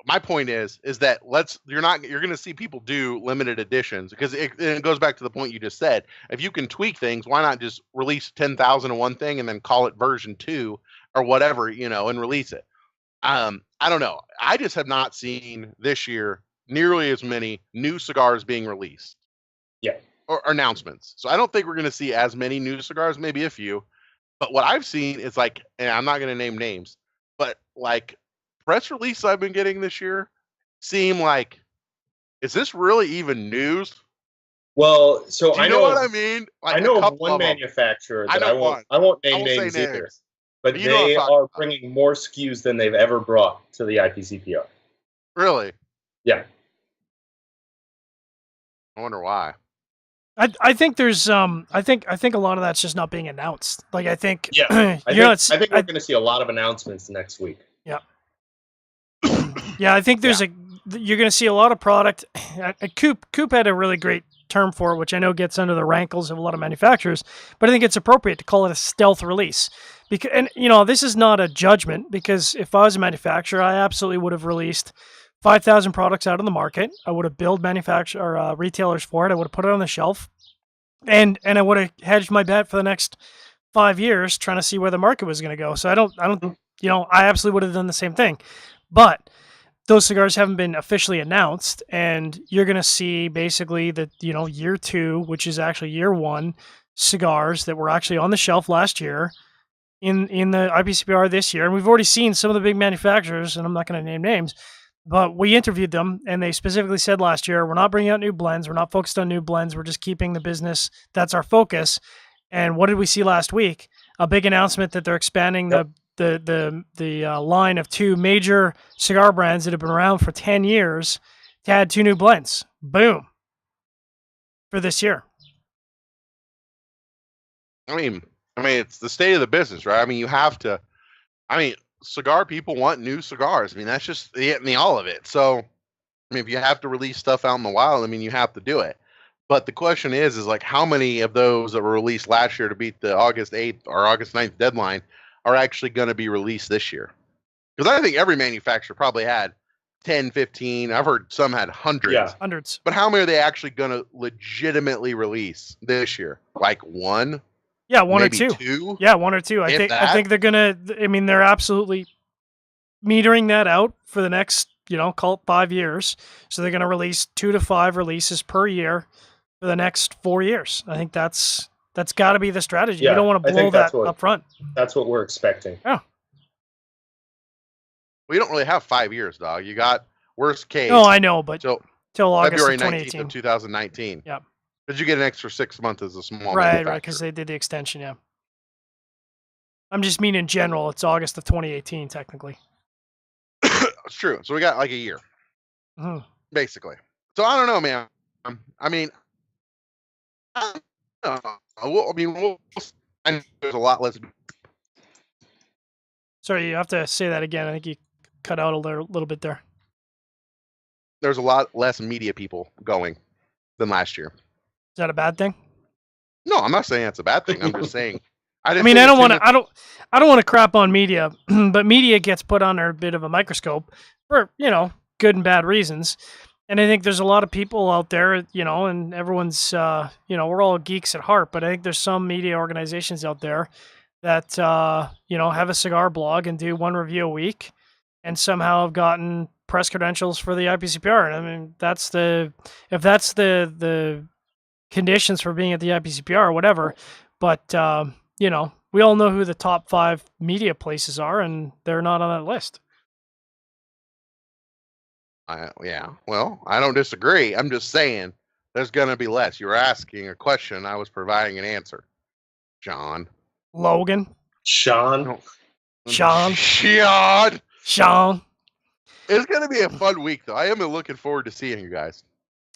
my point is that you're going to see people do limited editions because it goes back to the point you just said. If you can tweak things, why not just release 10,000 of one thing and then call it version 2 or whatever, and release it. I don't know. I just have not seen this year nearly as many new cigars being released. Yeah. Or announcements. So I don't think we're going to see as many new cigars, maybe a few. But what I've seen is like, and I'm not going to name names, but like press release I've been getting this year seem like, is this really even news? Well, so Do you know what I mean? Like I know a of couple one of them. manufacturer I that know one. I won't I name won't say names either, names. but You know what I'm they talking are about. bringing more SKUs than they've ever brought to the IPCPR. Really? Yeah. I wonder why. I think there's I think a lot of that's just not being announced. Like I think Yeah. I think we're going to see a lot of announcements next week. Yeah. Yeah, I think there's you're going to see a lot of product. Coop had a really great term for it, which I know gets under the rankles of a lot of manufacturers, but I think it's appropriate to call it a stealth release. Because, and this is not a judgment, because if I was a manufacturer, I absolutely would have released 5,000 products out on the market. I would have billed retailers for it. I would have put it on the shelf, and I would have hedged my bet for the next 5 years, trying to see where the market was going to go. So I don't, I absolutely would have done the same thing, but those cigars haven't been officially announced, and you're going to see basically that, year 2, which is actually year 1, cigars that were actually on the shelf last year in the IPCPR this year. And we've already seen some of the big manufacturers, and I'm not going to name names, but we interviewed them, and they specifically said last year, we're not bringing out new blends. We're not focused on new blends. We're just keeping the business. That's our focus. And what did we see last week? A big announcement that they're expanding the line of 2 major cigar brands that have been around for 10 years to add 2 new blends. Boom. For this year. I mean, it's the state of the business, right? I mean, you have to. I mean, cigar people want new cigars. I mean, that's just all of it. So, I mean, if you have to release stuff out in the wild, I mean, you have to do it. But the question is like, how many of those that were released last year to beat the August 8th or August 9th deadline are actually going to be released this year? Because I think every manufacturer probably had 10, 15. I've heard some had hundreds. Yeah. Hundreds. But how many are they actually going to legitimately release this year? Like one? Yeah, one maybe or two. 2? Yeah, 1 or 2. I think they're going to, I mean, they're absolutely metering that out for the next, call it 5 years. So they're going to release 2 to 5 releases per year for the next 4 years. I think that's got to be the strategy. Yeah, you don't want to blow that up front. That's what we're expecting. Yeah. We don't really have 5 years, dog. You got worst case. No, I know, but till August February of 19th of 2019. Yeah. Because you get an extra 6 months as a small right, because they did the extension. Yeah. I'm just mean in general, it's August of 2018 technically. It's true. So we got like a year, basically. So I don't know, man. I mean, I there's a lot less. Sorry, you have to say that again. I think you cut out a little bit there. There's a lot less media people going than last year. Is that a bad thing? No, I'm not saying that's a bad thing. I'm just saying. I don't want to crap on media, but media gets put under a bit of a microscope for, good and bad reasons. And I think there's a lot of people out there, and everyone's, we're all geeks at heart, but I think there's some media organizations out there that, have a cigar blog and do 1 review a week and somehow have gotten press credentials for the IPCPR. And I mean, if that's the conditions for being at the IPCPR or whatever, but, we all know who the top 5 media places are, and they're not on that list. Yeah, well, I don't disagree. I'm just saying there's going to be less. You were asking a question. I was providing an answer. John. Logan. Sean. Sean. It's going to be a fun week, though. I am looking forward to seeing you guys.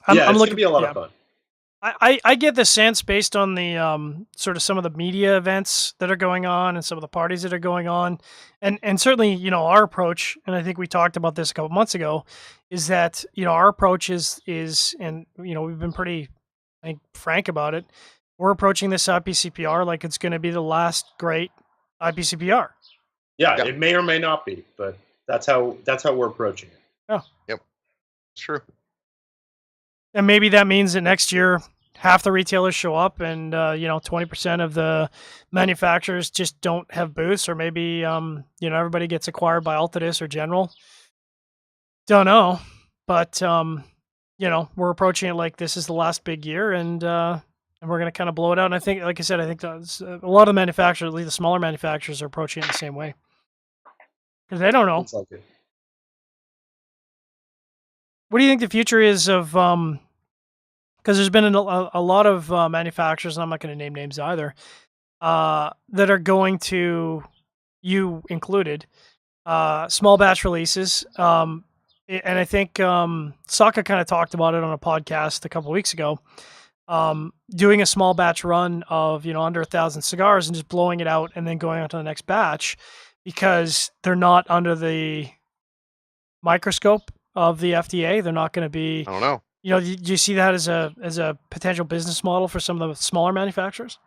It's going to be a lot of fun. I get the sense based on the sort of some of the media events that are going on and some of the parties that are going on, and certainly our approach, and I think we talked about this a couple months ago, is that our approach is and we've been pretty, I think, frank about it. We're approaching this IPCPR like it's going to be the last great IPCPR. Yeah, it may or may not be, but that's how we're approaching it. Oh, yep, it's true. And maybe that means that next year half the retailers show up and 20% of the manufacturers just don't have booths, or maybe everybody gets acquired by Altadis or General. Don't know, but we're approaching it like this is the last big year, and we're going to kind of blow it out. And I think, like I said, I think a lot of the manufacturers, at least the smaller manufacturers, are approaching it the same way because they don't know. Like it. what do you think the future is of because there's been a lot of manufacturers, and I'm not going to name names either, that are going to, you included, small batch releases. And I think Saka kind of talked about it on a podcast a couple of weeks ago. Doing a small batch run of under 1,000 cigars and just blowing it out and then going on to the next batch, because they're not under the microscope of the FDA. They're not going to be. I don't know. Do you see that as a potential business model for some of the smaller manufacturers?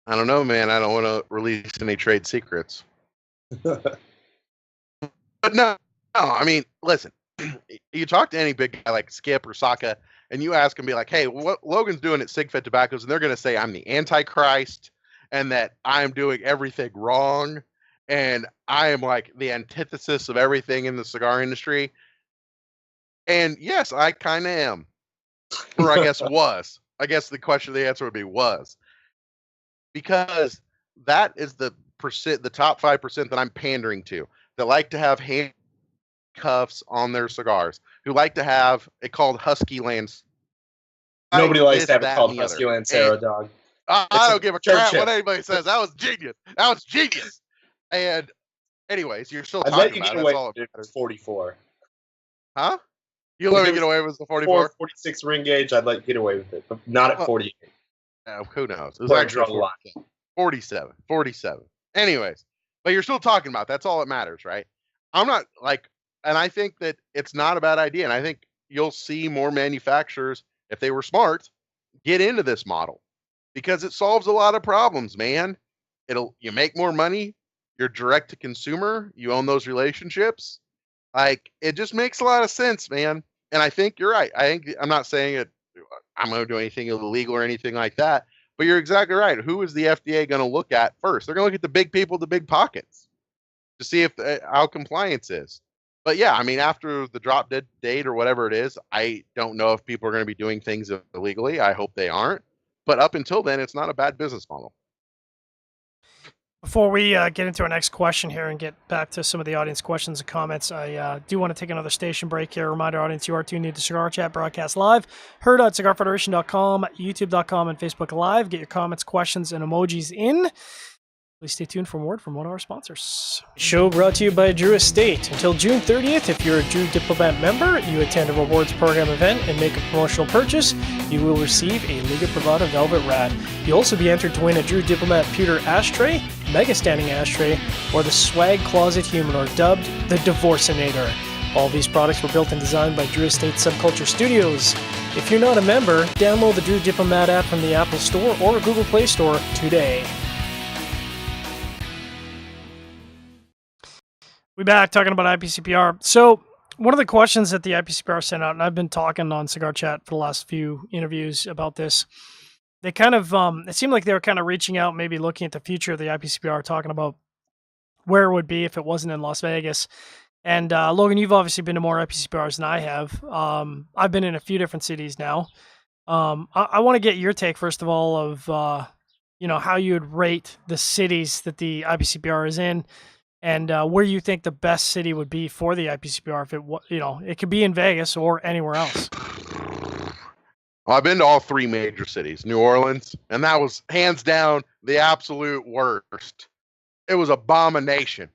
I don't know, man. I don't want to release any trade secrets. But no, I mean, listen. You talk to any big guy like Skip or Saka, and you ask him, be like, hey, what Logan's doing at SigFed Tobaccos, and they're going to say I'm the Antichrist and that I'm doing everything wrong and I am like the antithesis of everything in the cigar industry. And yes, I kind of am. Or I guess was. I guess the answer would be was. Because that is the top 5% that I'm pandering to, that like to have handcuffs on their cigars, who like to have it called Husky Lance. Nobody likes to have it called Husky Lancero, dog. I don't give a crap what anybody says. That was genius. And anyways, you're still talking about it. That's all it matters. 44. Huh? You let me get away with the 44? 46 ring gauge, I'd let you get away with it, but not at 48. Who knows? It was actually 47. Anyways, but you're still talking about it. That's all that matters, right? I'm not like, and I think that it's not a bad idea. And I think you'll see more manufacturers, if they were smart, get into this model because it solves a lot of problems, man. You make more money. You're direct to consumer. You own those relationships. Like, it just makes a lot of sense, man. And I think you're right. I'm not saying it, I'm going to do anything illegal or anything like that, but you're exactly right. Who is the FDA going to look at first? They're going to look at the big people, the big pockets, to see if how compliance is. But yeah, I mean, after the drop dead date or whatever it is, I don't know if people are going to be doing things illegally. I hope they aren't. But up until then, it's not a bad business model. Before we get into our next question here and get back to some of the audience questions and comments, I do want to take another station break here. Remind our audience you are tuned into Cigar Chat broadcast live, heard on CigarFederation.com, YouTube.com, and Facebook Live. Get your comments, questions, and emojis in. Please stay tuned for more from one of our sponsors. Show brought to you by Drew Estate. Until June 30th, if you're a Drew Diplomat member, you attend a rewards program event and make a promotional purchase, you will receive a Liga Privada Velvet Rat. You'll also be entered to win a Drew Diplomat pewter ashtray, mega standing ashtray, or the Swag Closet Humidor, dubbed the Divorcinator. All these products were built and designed by Drew Estate Subculture Studios. If you're not a member, download the Drew Diplomat app from the Apple Store or Google Play Store today. We're back talking about IPCPR. So one of the questions that the IPCPR sent out, and I've been talking on Cigar Chat for the last few interviews about this, they kind of, it seemed like they were kind of reaching out, maybe looking at the future of the IPCPR, talking about where it would be if it wasn't in Las Vegas. And Logan, you've obviously been to more IPCPRs than I have. I've been in a few different cities now. I want to get your take, first of all, of, how you would rate the cities that the IPCPR is in. And where you think the best city would be for the IPCPR, if it could be in Vegas or anywhere else. Well, I've been to all three major cities, New Orleans, and that was hands down the absolute worst. It was abomination.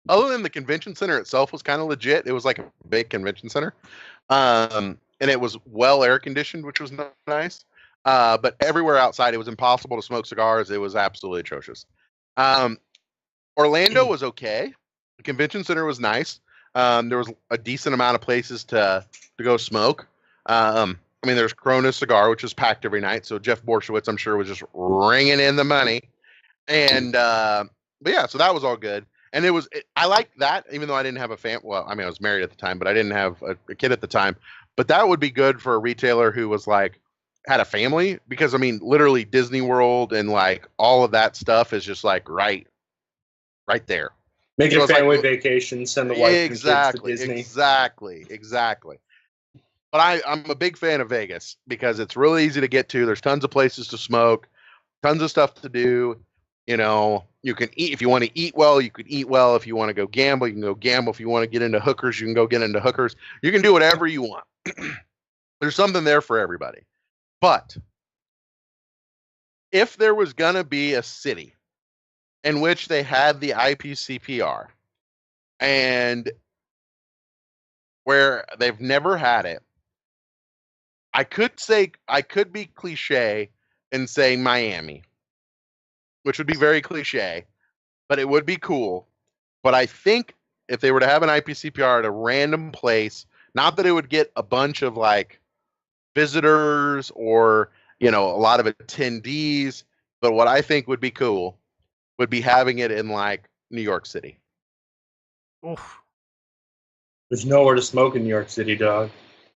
Other than the convention center itself was kind of legit. It was like a big convention center. And it was well air conditioned, which was nice. But everywhere outside, it was impossible to smoke cigars. It was absolutely atrocious. Orlando was okay. The convention center was nice. There was a decent amount of places to go smoke. There's Corona Cigar, which was packed every night. So Jeff Borshowitz, I'm sure, was just ringing in the money. And but yeah, so that was all good. And I liked that, even though I didn't have a fan. Well, I was married at the time, but I didn't have a kid at the time. But that would be good for a retailer who was like had a family, because literally Disney World and like all of that stuff is just like right there. Make a family vacation, send the wife and kids to Disney. Exactly. But I'm a big fan of Vegas because it's really easy to get to. There's tons of places to smoke, tons of stuff to do. You can eat. If you want to eat well, you can eat well. If you want to go gamble, you can go gamble. If you want to get into hookers, you can go get into hookers. You can do whatever you want. there's something there for everybody. But if there was going to be a city in which they had the IPCPR and where they've never had it, I could be cliche and say Miami, which would be very cliche, but it would be cool. But I think if they were to have an IPCPR at a random place, not that it would get a bunch of like visitors or, a lot of attendees, but what I think would be cool would be having it in like New York City. Oof. There's nowhere to smoke in New York City, dog.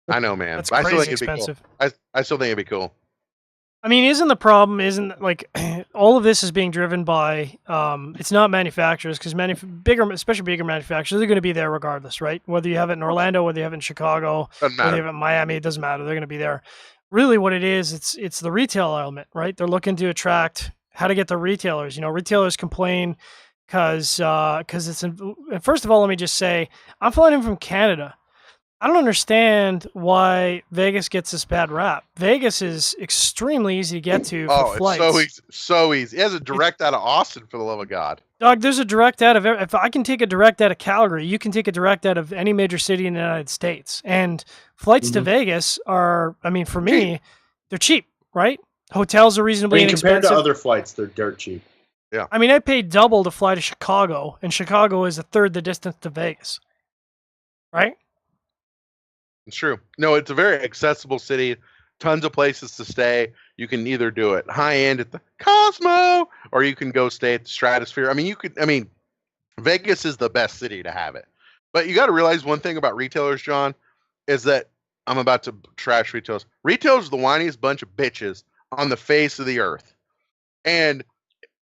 I know, man. That's I still crazy think it'd expensive. be cool. I still think it'd be cool. I mean, isn't the problem, like all of this is being driven by, it's not manufacturers, because especially bigger manufacturers, they're going to be there regardless, right? Whether you have it in Orlando, whether you have it in Chicago, Doesn't whether you matter. have it in Miami, it doesn't matter. They're going to be there. Really what it is, it's the retail element, right? They're looking to attract how to get the retailers. Retailers complain because it's, first of all, let me just say, I'm flying in from Canada. I don't understand why Vegas gets this bad rap. Vegas is extremely easy to get to for flights. It's so easy. It has a direct out of Austin, for the love of God. Dog, there's a direct out of, if I can take a direct out of Calgary, you can take a direct out of any major city in the United States. And flights to Vegas are, for me, they're cheap, right? Hotels are reasonably inexpensive. Compared to other flights, they're dirt cheap. Yeah. I paid double to fly to Chicago, and Chicago is a third the distance to Vegas, right? It's true. No, it's a very accessible city. Tons of places to stay. You can either do it high end at the Cosmo, or you can go stay at the Stratosphere. Vegas is the best city to have it. But you got to realize one thing about retailers, John, is that I'm about to trash retailers. Retailers are the whiniest bunch of bitches on the face of the earth. And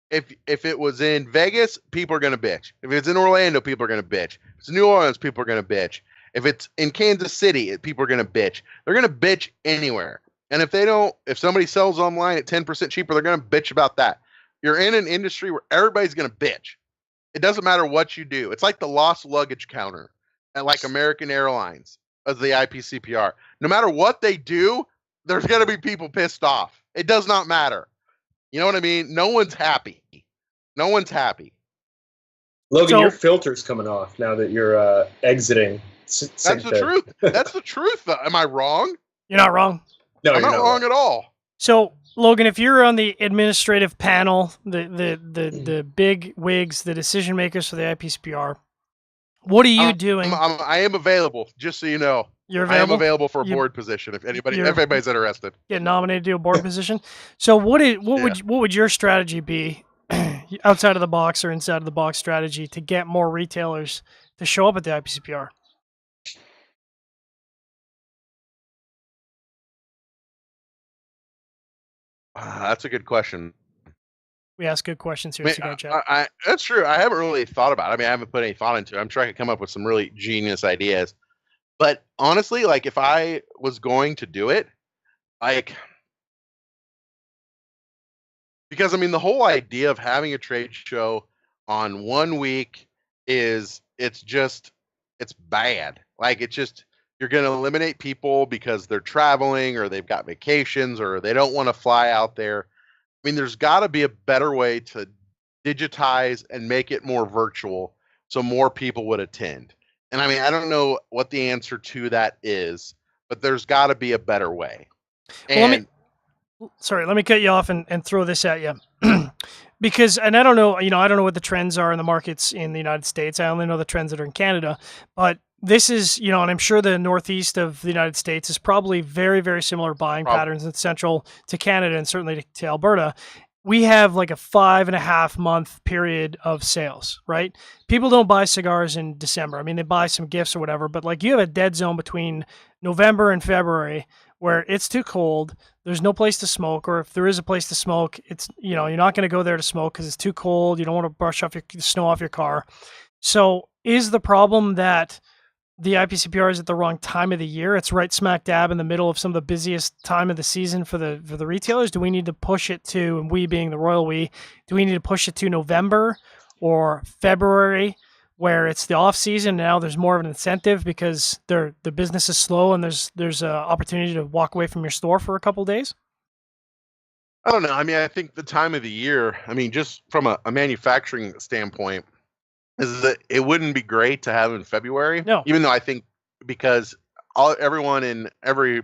if it was in Vegas, people are going to bitch. If it's in Orlando, people are going to bitch. If it's New Orleans, people are going to bitch. If it's in Kansas City, people are going to bitch. They're going to bitch anywhere. And if somebody sells online at 10% cheaper, they're going to bitch about that. You're in an industry where everybody's going to bitch. It doesn't matter what you do. It's like the lost luggage counter at like American Airlines as the IPCPR. No matter what they do, there's going to be people pissed off. It does not matter. You know what I mean? No one's happy. No one's happy. Logan, your filter's coming off now that you're exiting. That's the truth. That's the truth. Am I wrong? You're not wrong. No, I'm not wrong at all. So, Logan, if you're on the administrative panel, the big wigs, the decision makers for the IPCPR, what are you doing? I am available, just so you know. You're available? I am available for a board position if anybody's interested. Get nominated to do a board position. So what would your strategy be, outside of the box or inside of the box strategy, to get more retailers to show up at the IPCPR? That's a good question. We ask good questions here at CigarChat. That's true. I haven't really thought about it. I haven't put any thought into it. I'm trying to come up with some really genius ideas. But honestly, like if I was going to do it, because the whole idea of having a trade show on 1 week it's bad. Like you're going to eliminate people because they're traveling or they've got vacations or they don't want to fly out there. There's got to be a better way to digitize and make it more virtual so more people would attend. And I don't know what the answer to that is, but there's got to be a better way. And let me cut you off and throw this at you. Because, and I don't know, I don't know what the trends are in the markets in the United States. I only know the trends that are in Canada, but this is, and I'm sure the Northeast of the United States is probably very, very similar buying patterns in central to Canada and certainly to Alberta. We have like a 5.5 month period of sales, right? People don't buy cigars in December. They buy some gifts or whatever, but like you have a dead zone between November and February where it's too cold. There's no place to smoke, or if there is a place to smoke, it's, you're not going to go there to smoke because it's too cold. You don't want to brush off the snow off your car. So is the problem that the IPCPR is at the wrong time of the year? It's right smack dab in the middle of some of the busiest time of the season for the retailers. Do we need to push it to, and we being the royal we, do we need to push it to November or February where it's the off season now. There's more of an incentive because the business is slow and there's an opportunity to walk away from your store for a couple of days? I don't know. I mean, I think the time of the year, I mean, just from a manufacturing standpoint, is that it wouldn't be great to have in February. No. Even though I think because everyone in every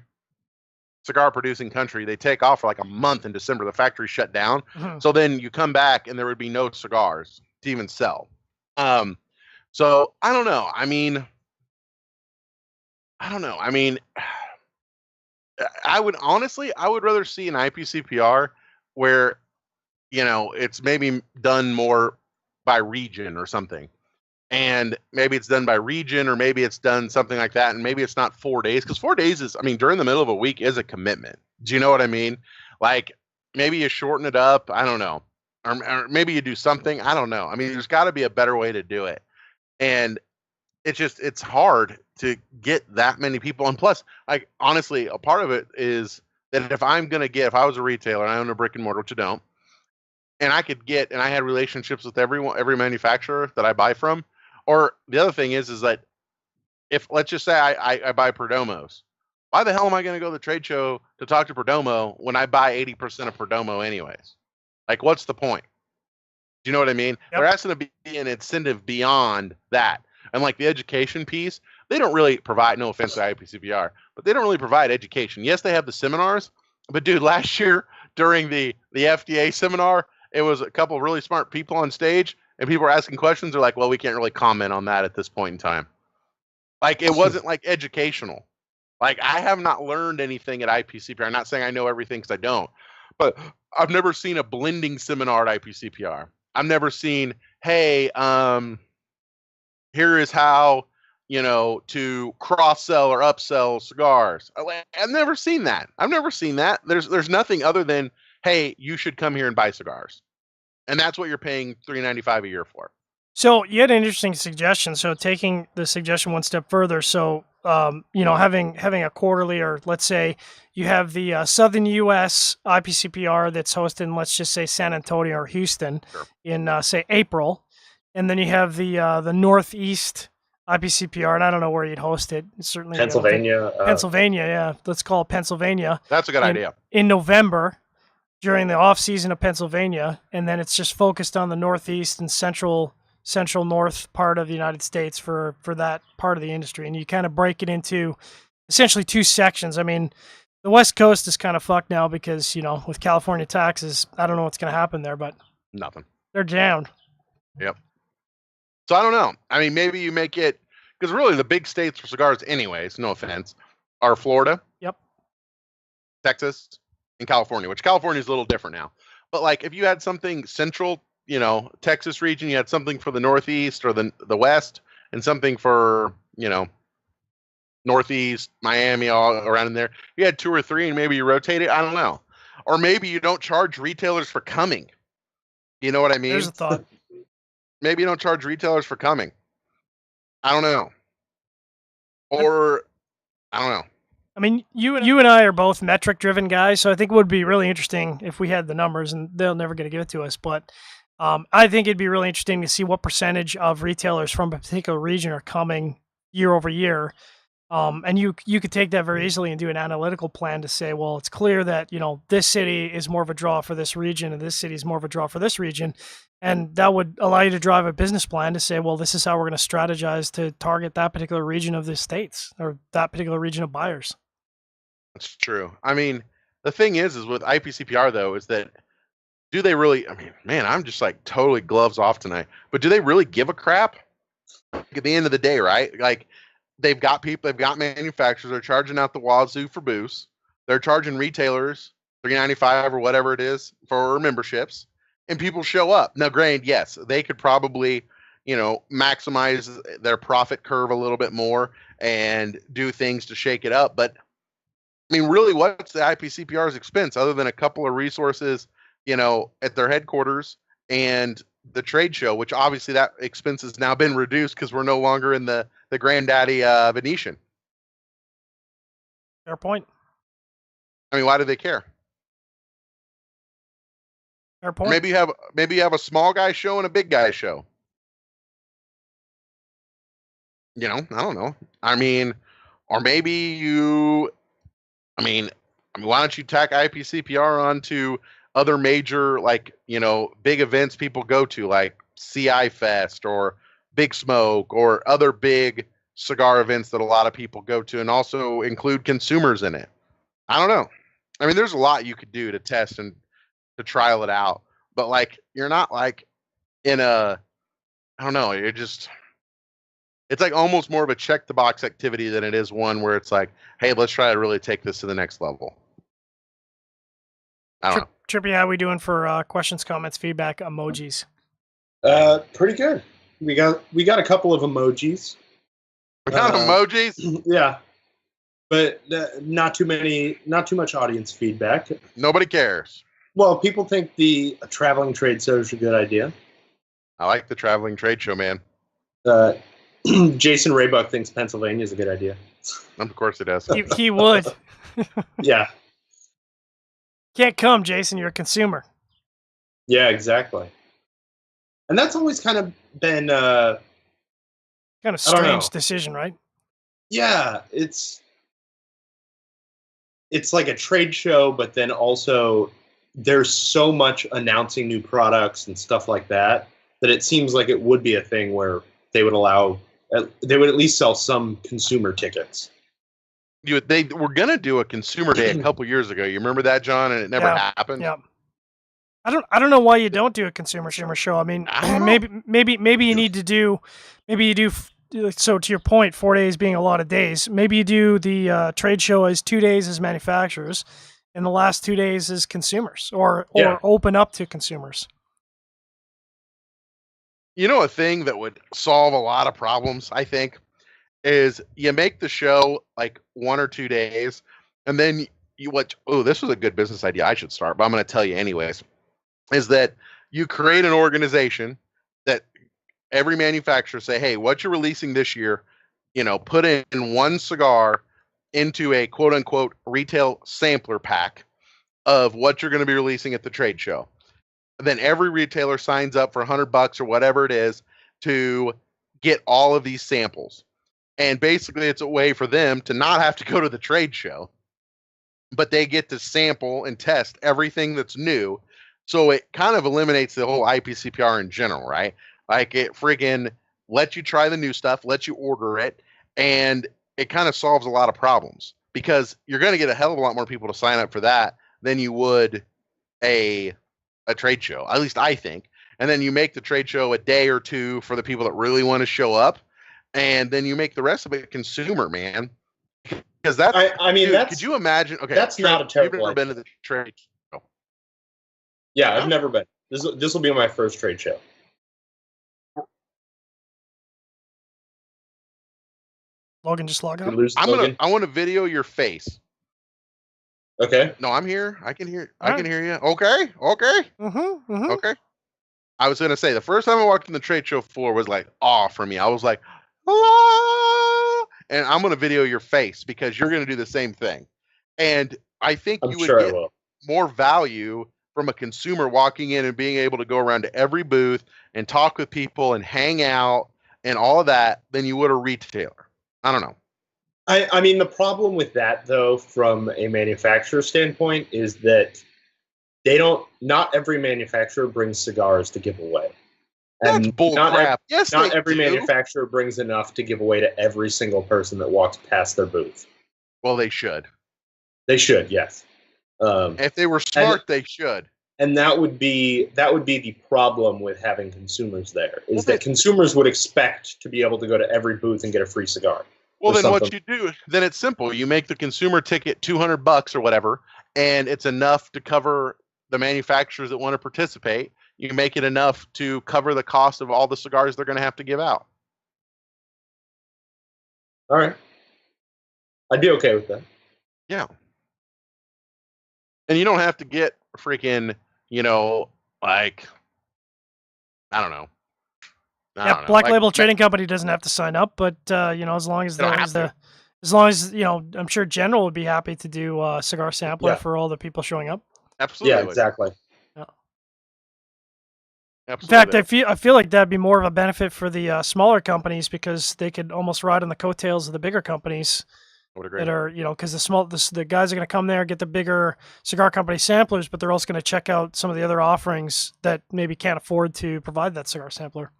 cigar producing country, they take off for like a month in December. The factory shut down. Mhm. So then you come back and there would be no cigars to even sell. So I don't know. I mean, I would rather see an IPCPR where, it's maybe done more by region or something. And maybe it's done by region, or maybe it's done something like that. And maybe it's not 4 days, because 4 days is, I mean, during the middle of a week is a commitment. Do you know what I mean? Like, maybe you shorten it up. I don't know. Or maybe you do something. I don't know. I mean, there's got to be a better way to do it. And it's hard to get that many people. And plus, like, honestly, a part of it is that if I was a retailer and I own a brick and mortar, which I don't, and I had relationships with every manufacturer that I buy from. Or the other thing is that if, let's just say I buy Perdomos, why the hell am I going to go to the trade show to talk to Perdomo when I buy 80% of Perdomo anyways? Like, what's the point? Do you know what I mean? Yep. There has to be an incentive beyond that. And like the education piece, they don't really provide, no offense to IPCPR, but they don't really provide education. Yes, they have the seminars, but dude, last year during the FDA seminar, it was a couple of really smart people on stage, and people were asking questions. They're like, well, we can't really comment on that at this point in time. Like, it wasn't like educational. Like, I have not learned anything at IPCPR. I'm not saying I know everything, because I don't, but I've never seen a blending seminar at IPCPR. I've never seen, hey, here is how, to cross sell or upsell cigars. I've never seen that. There's nothing other than, hey, you should come here and buy cigars. And that's what you're paying $3.95 a year for. So you had an interesting suggestion. So taking the suggestion one step further, so having a quarterly, or let's say you have the Southern U.S. IPCPR that's hosted in, let's just say, San Antonio or Houston, Sure. in say April, and then you have the Northeast IPCPR, and I don't know where you'd host it. Certainly Pennsylvania. Pennsylvania, yeah, let's call it Pennsylvania. That's a good idea. In November, during the off season of Pennsylvania, and then it's just focused on the Northeast and central north part of the United States for that part of the industry. And you kind of break it into essentially two sections. I mean, the West Coast is kind of fucked now because, with California taxes, I don't know what's going to happen there, but Nothing. they're down. Yep. So I don't know. I mean, maybe you make it, because really the big states for cigars anyways, no offense, are Florida. Yep. Texas and California, which California is a little different now. But like, if you had something central, Texas region, you had something for the Northeast or the West, and something for, Northeast, Miami, all around in there. You had 2 or 3, and maybe you rotate it. I don't know. Or maybe you don't charge retailers for coming. You know what I mean? There's a thought. Maybe you don't charge retailers for coming. I don't know. Or I don't know. I mean, you and I are both metric-driven guys, so I think it would be really interesting if we had the numbers, and they're never going to give it to us. But I think it'd be really interesting to see what percentage of retailers from a particular region are coming year over year. And you could take that very easily and do an analytical plan to say, well, it's clear that, this city is more of a draw for this region, and this city is more of a draw for this region. And that would allow you to drive a business plan to say, well, this is how we're going to strategize to target that particular region of the states, or that particular region of buyers. That's true. I mean, the thing is with IPCPR though, is that do they really? I mean, man, I'm just like totally gloves off tonight. But do they really give a crap? At the end of the day, right? Like, they've got manufacturers. They're charging out the wazoo for booths. They're charging retailers $3.95 or whatever it is for memberships, and people show up. Now, granted, yes, they could probably, maximize their profit curve a little bit more and do things to shake it up. But I mean, really, what's the IPCPR's expense other than a couple of resources, at their headquarters and the trade show, which obviously that expense has now been reduced because we're no longer in the granddaddy Venetian. Fair point. I mean, why do they care? Fair point. Maybe you have a small guy show and a big guy show. I don't know. I mean, or maybe you. I mean, why don't you tack IPCPR onto other major, like, big events people go to, like CI Fest or Big Smoke or other big cigar events that a lot of people go to, and also include consumers in it. I don't know. I mean, there's a lot you could do to test and to trial it out, but like, you're not like in a, I don't know, it's like almost more of a check the box activity than it is one where it's like, hey, let's try to really take this to the next level. I don't know. Trippy, how are we doing for questions, comments, feedback, emojis? Pretty good. We got a couple of emojis. We got emojis? Yeah. But not too much audience feedback. Nobody cares. Well, people think the traveling trade show is a good idea. I like the traveling trade show, man. Jason Raybuck thinks Pennsylvania is a good idea. Of course it does. He would. Yeah. Can't come, Jason. You're a consumer. Yeah, exactly. And that's always kind of been kind of strange decision, right? Yeah, it's like a trade show, but then also there's so much announcing new products and stuff like that it seems like it would be a thing where they would at least sell some consumer tickets. They were gonna do a consumer day a couple years ago. You remember that, John? And it never happened. Yeah. I don't know why you don't do a consumer show. I mean, maybe you need to do, so to your point, 4 days being a lot of days. Maybe you do the trade show as 2 days as manufacturers, and the last 2 days as consumers, or open up to consumers. A thing that would solve a lot of problems, I think, is you make the show like 1 or 2 days, and then this was a good business idea I should start, but I'm going to tell you anyways, is that you create an organization that every manufacturer say, hey, what you're releasing this year, put in one cigar into a quote unquote retail sampler pack of what you're going to be releasing at the trade show. And then every retailer signs up for $100 or whatever it is to get all of these samples. And basically it's a way for them to not have to go to the trade show, but they get to sample and test everything that's new. So it kind of eliminates the whole IPCPR in general, right? Like, it friggin' lets you try the new stuff, lets you order it, and it kind of solves a lot of problems, because you're going to get a hell of a lot more people to sign up for that than you would a trade show, at least I think. And then you make the trade show a day or two for the people that really want to show up, and then you make the rest of it consumer, man. Because that's, could you imagine? Okay, that's not a terrible. You've never been to the trade show? Yeah, I've never been. This will be my first trade show. Logan, just log out. I want to video your face. Okay. No, I'm here. I can hear. I can hear you. Okay. Okay. I was gonna say, the first time I walked in the trade show floor was like awe for me. I was like, ah! And I'm gonna video your face because you're gonna do the same thing. And I think you would get more value from a consumer walking in and being able to go around to every booth and talk with people and hang out and all of that than you would a retailer. I don't know. I mean, the problem with that, though, from a manufacturer standpoint, is that not every manufacturer brings cigars to give away. And that's bullcrap. Yes, not every manufacturer brings enough to give away to every single person that walks past their booth. Well, they should. They should, yes. If they were smart, they should. And that would be the problem with having consumers there, is that consumers would expect to be able to go to every booth and get a free cigar. Well, then what you do, then it's simple. You make the consumer ticket $200 or whatever, and it's enough to cover the manufacturers that want to participate. You make it enough to cover the cost of all the cigars they're going to have to give out. All right. I'd be okay with that. Yeah. And you don't have to get freaking, like, I don't know. Black Label Trading Company doesn't have to sign up, but as long as I'm sure General would be happy to do a cigar sampler for all the people showing up. Absolutely. Yeah, exactly. Absolutely. In fact, I feel like that'd be more of a benefit for the smaller companies because they could almost ride on the coattails of the bigger companies I would agree. that are, because the guys are going to come there, get the bigger cigar company samplers, but they're also going to check out some of the other offerings that maybe can't afford to provide that cigar sampler.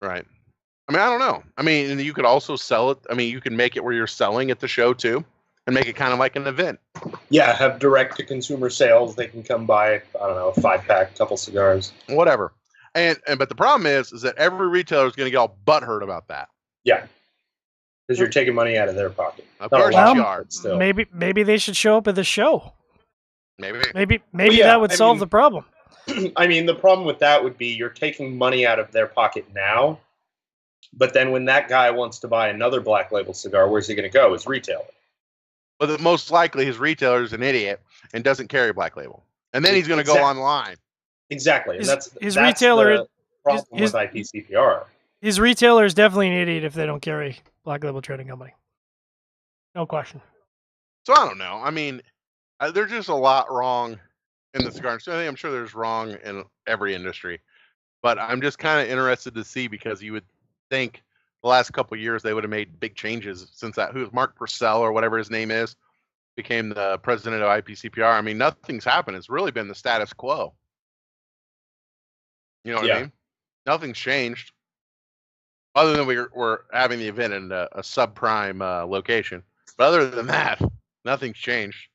Right. I mean, I don't know. I mean, and you could also sell it. I mean, you can make it where you're selling at the show too, and make it kind of like an event. Yeah, have direct to consumer sales. They can come buy, I don't know, a 5-pack, couple cigars. Whatever. And but the problem is that every retailer is going to get all butthurt about that. Yeah, because you're taking money out of their pocket. Of Not a course lot, you but are. still. Maybe they should show up at the show. Maybe. Maybe yeah, that would I solve mean- the problem. I mean, the problem with that would be you're taking money out of their pocket now, but then when that guy wants to buy another Black Label cigar, where's he going to go? His retailer. But most likely his retailer is an idiot and doesn't carry Black Label, and then he's going to go Exactly. online. Exactly, and His that's retailer- the problem with IPCPR. His retailer is definitely an idiot if they don't carry Black Label Trading Company. No question. So I don't know. I mean, there's just a lot wrong in the cigar industry. I'm sure there's wrong in every industry, but I'm just kind of interested to see because you would think the last couple of years they would have made big changes since that who's Mark Purcell or whatever his name is became the president of IPCPR. I mean, nothing's happened. It's really been the status quo. You know what I mean? Nothing's changed other than we're having the event in a subprime location. But other than that, nothing's changed.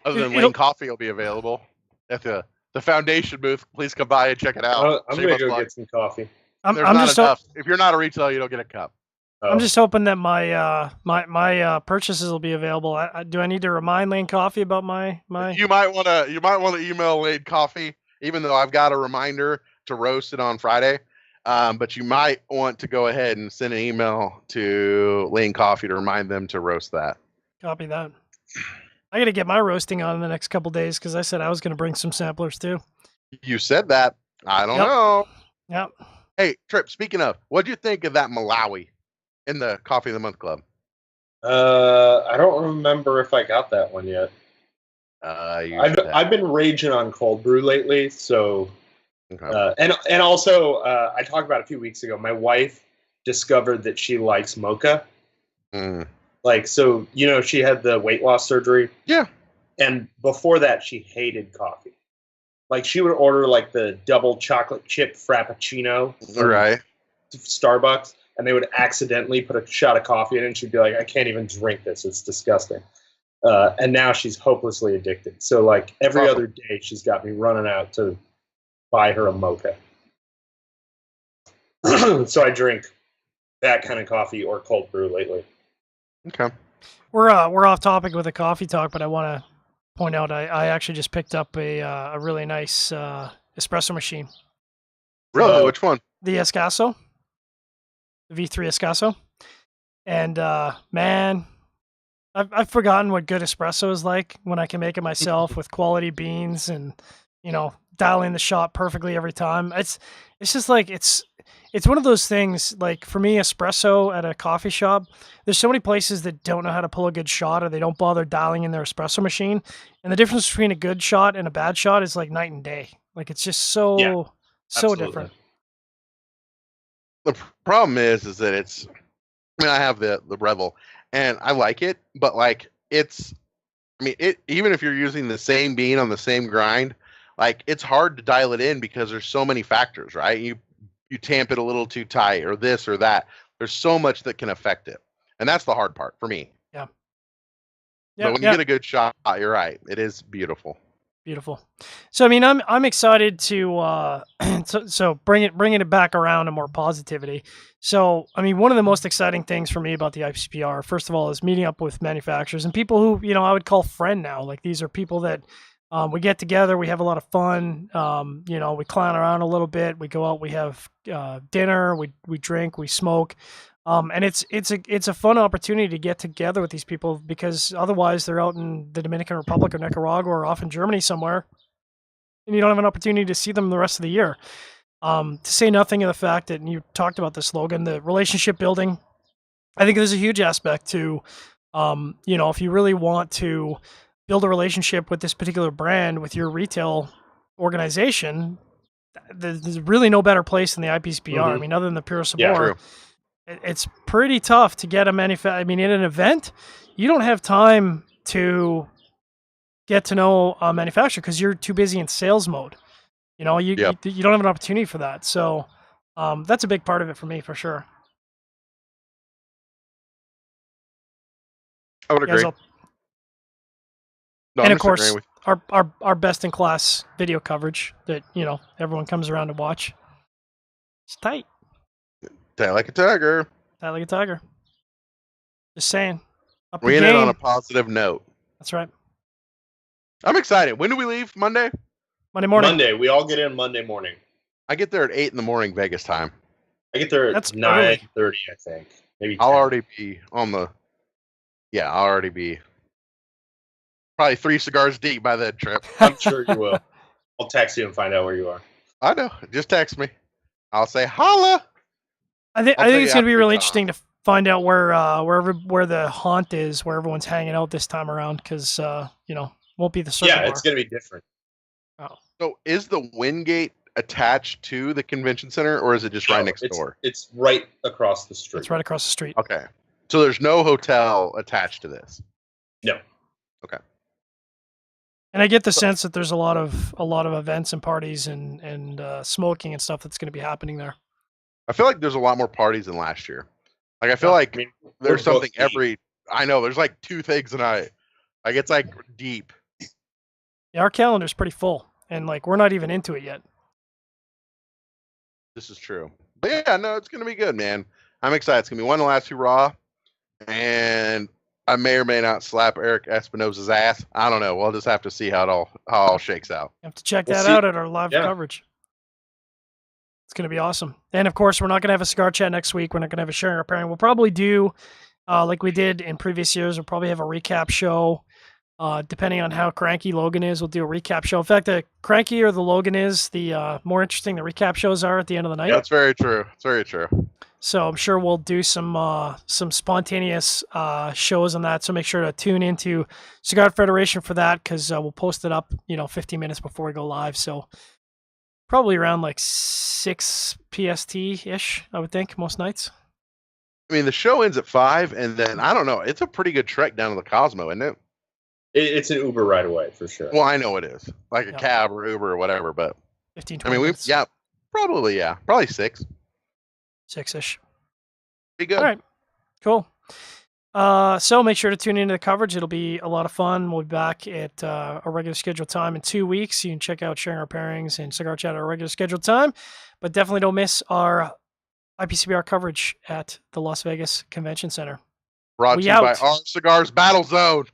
Other than Lane Coffee will be available at the foundation booth. Please come by and check it out. I'm going to go get some coffee. There's not enough. If you're not a retailer, you don't get a cup. I'm just hoping that my purchases will be available. Do I need to remind Lane Coffee about my? You might want to email Lane Coffee, even though I've got a reminder to roast it on Friday. But you might want to go ahead and send an email to Lane Coffee to remind them to roast that. Copy that. I got to get my roasting on in the next couple days because I said I was going to bring some samplers too. You said that. I don't know. Yep. Hey, Trip, speaking of, what do you think of that Malawi in the Coffee of the Month Club? I don't remember if I got that one yet. I've been raging on cold brew lately, so okay. And also I talked about a few weeks ago. My wife discovered that she likes mocha. Like, so she had the weight loss surgery. Yeah. And before that, she hated coffee. Like, she would order like the double chocolate chip frappuccino from Starbucks, and they would accidentally put a shot of coffee in it, and she'd be like, I can't even drink this. It's disgusting. And now she's hopelessly addicted. So, like, every other day, she's got me running out to buy her a mocha. So I drink that kind of coffee or cold brew lately. Okay. We're off topic with the coffee talk, but I want to point out I actually just picked up a really nice espresso machine. Really? Which one? The Escasso. The V3 Escasso. And man, I've forgotten what good espresso is like when I can make it myself with quality beans and dialing the shot perfectly every time. It's just like it's one of those things, like for me, espresso at a coffee shop, there's so many places that don't know how to pull a good shot or they don't bother dialing in their espresso machine. And the difference between a good shot and a bad shot is like night and day. Like it's just so different. The problem is that I have the Revel and I like it, but like even if you're using the same bean on the same grind, like it's hard to dial it in because there's so many factors, right? You tamp it a little too tight or this or that. There's so much that can affect it. And that's the hard part for me. Yeah. But when you get a good shot, you're right. It is beautiful. Beautiful. So, I mean, I'm excited to, so bringing it back around to more positivity. So, I mean, one of the most exciting things for me about the IPCPR, first of all, is meeting up with manufacturers and people who, I would call friend now. Like these are people that, we get together, we have a lot of fun, we clown around a little bit, we go out, we have dinner, we drink, we smoke, and it's a fun opportunity to get together with these people because otherwise they're out in the Dominican Republic or Nicaragua or off in Germany somewhere, and you don't have an opportunity to see them the rest of the year. To say nothing of the fact that, and you talked about the slogan, the relationship building, I think there's a huge aspect to, if you really want to build a relationship with this particular brand, with your retail organization, there's really no better place than the IPCPR. I mean, other than the Pure Sabor, it's pretty tough to get a manufacturer. I mean, in an event, you don't have time to get to know a manufacturer because you're too busy in sales mode. You know, you don't have an opportunity for that. So that's a big part of it for me, for sure. I would agree. And of course, our best in class video coverage that, you know, everyone comes around to watch. It's tight. Tight like a tiger. Tight like a tiger. Just saying. We ended on a positive note. That's right. I'm excited. When do we leave? Monday? Monday morning. Monday. We all get in Monday morning. I get there at 8 in the morning Vegas time. I get there at 9:30, I think. Maybe 10. I'll already be on the... Yeah, I'll already be probably 3 cigars deep by that trip. I'm sure you will. I'll text you and find out where you are. I know. Just text me. I'll say holla. I think it's going to be really interesting to find out where the haunt is, where everyone's hanging out this time around, because you know, won't be the circle bar. It's going to be different. Oh. So is the Wingate attached to the convention center, or is it just right next door? It's right across the street. It's right across the street. Okay. So there's no hotel attached to this? No. Okay. And I get the sense that there's a lot of events and parties and smoking and stuff that's going to be happening there. I feel like there's a lot more parties than last year. Like I feel like there's something every. I know there's like 2 things a night. Like it's like deep. Yeah, our calendar's pretty full, and like we're not even into it yet. This is true. But yeah, no, it's gonna be good, man. I'm excited. It's gonna be one of the last 2 Raw, and I may or may not slap Eric Espinosa's ass. I don't know. We'll just have to see how it all shakes out. You have to check that out at our live coverage. It's going to be awesome. And of course, we're not going to have a cigar chat next week. We're not going to have a sharing or pairing. We'll probably do, like we did in previous years, we'll probably have a recap show. Depending on how cranky Logan is, we'll do a recap show. In fact, the crankier the Logan is, the more interesting the recap shows are at the end of the night. That's very true. It's very true. So I'm sure we'll do some spontaneous shows on that. So make sure to tune into Cigar Federation for that, because we'll post it up, 15 minutes before we go live. So probably around like 6 PST-ish, I would think, most nights. I mean, the show ends at 5, and then, I don't know, it's a pretty good trek down to the Cosmo, isn't it? It's an Uber right away, for sure. Well, I know it is. Like a cab or Uber or whatever, but... 15, 20 minutes. Probably 6. 6-ish. Be good. All right, cool. So make sure to tune into the coverage. It'll be a lot of fun. We'll be back at our regular scheduled time in 2 weeks. You can check out Sharing Our Pairings and Cigar Chat at our regular scheduled time, but definitely don't miss our IPCPR coverage at the Las Vegas Convention Center. Brought to you by Our Cigars Battle Zone.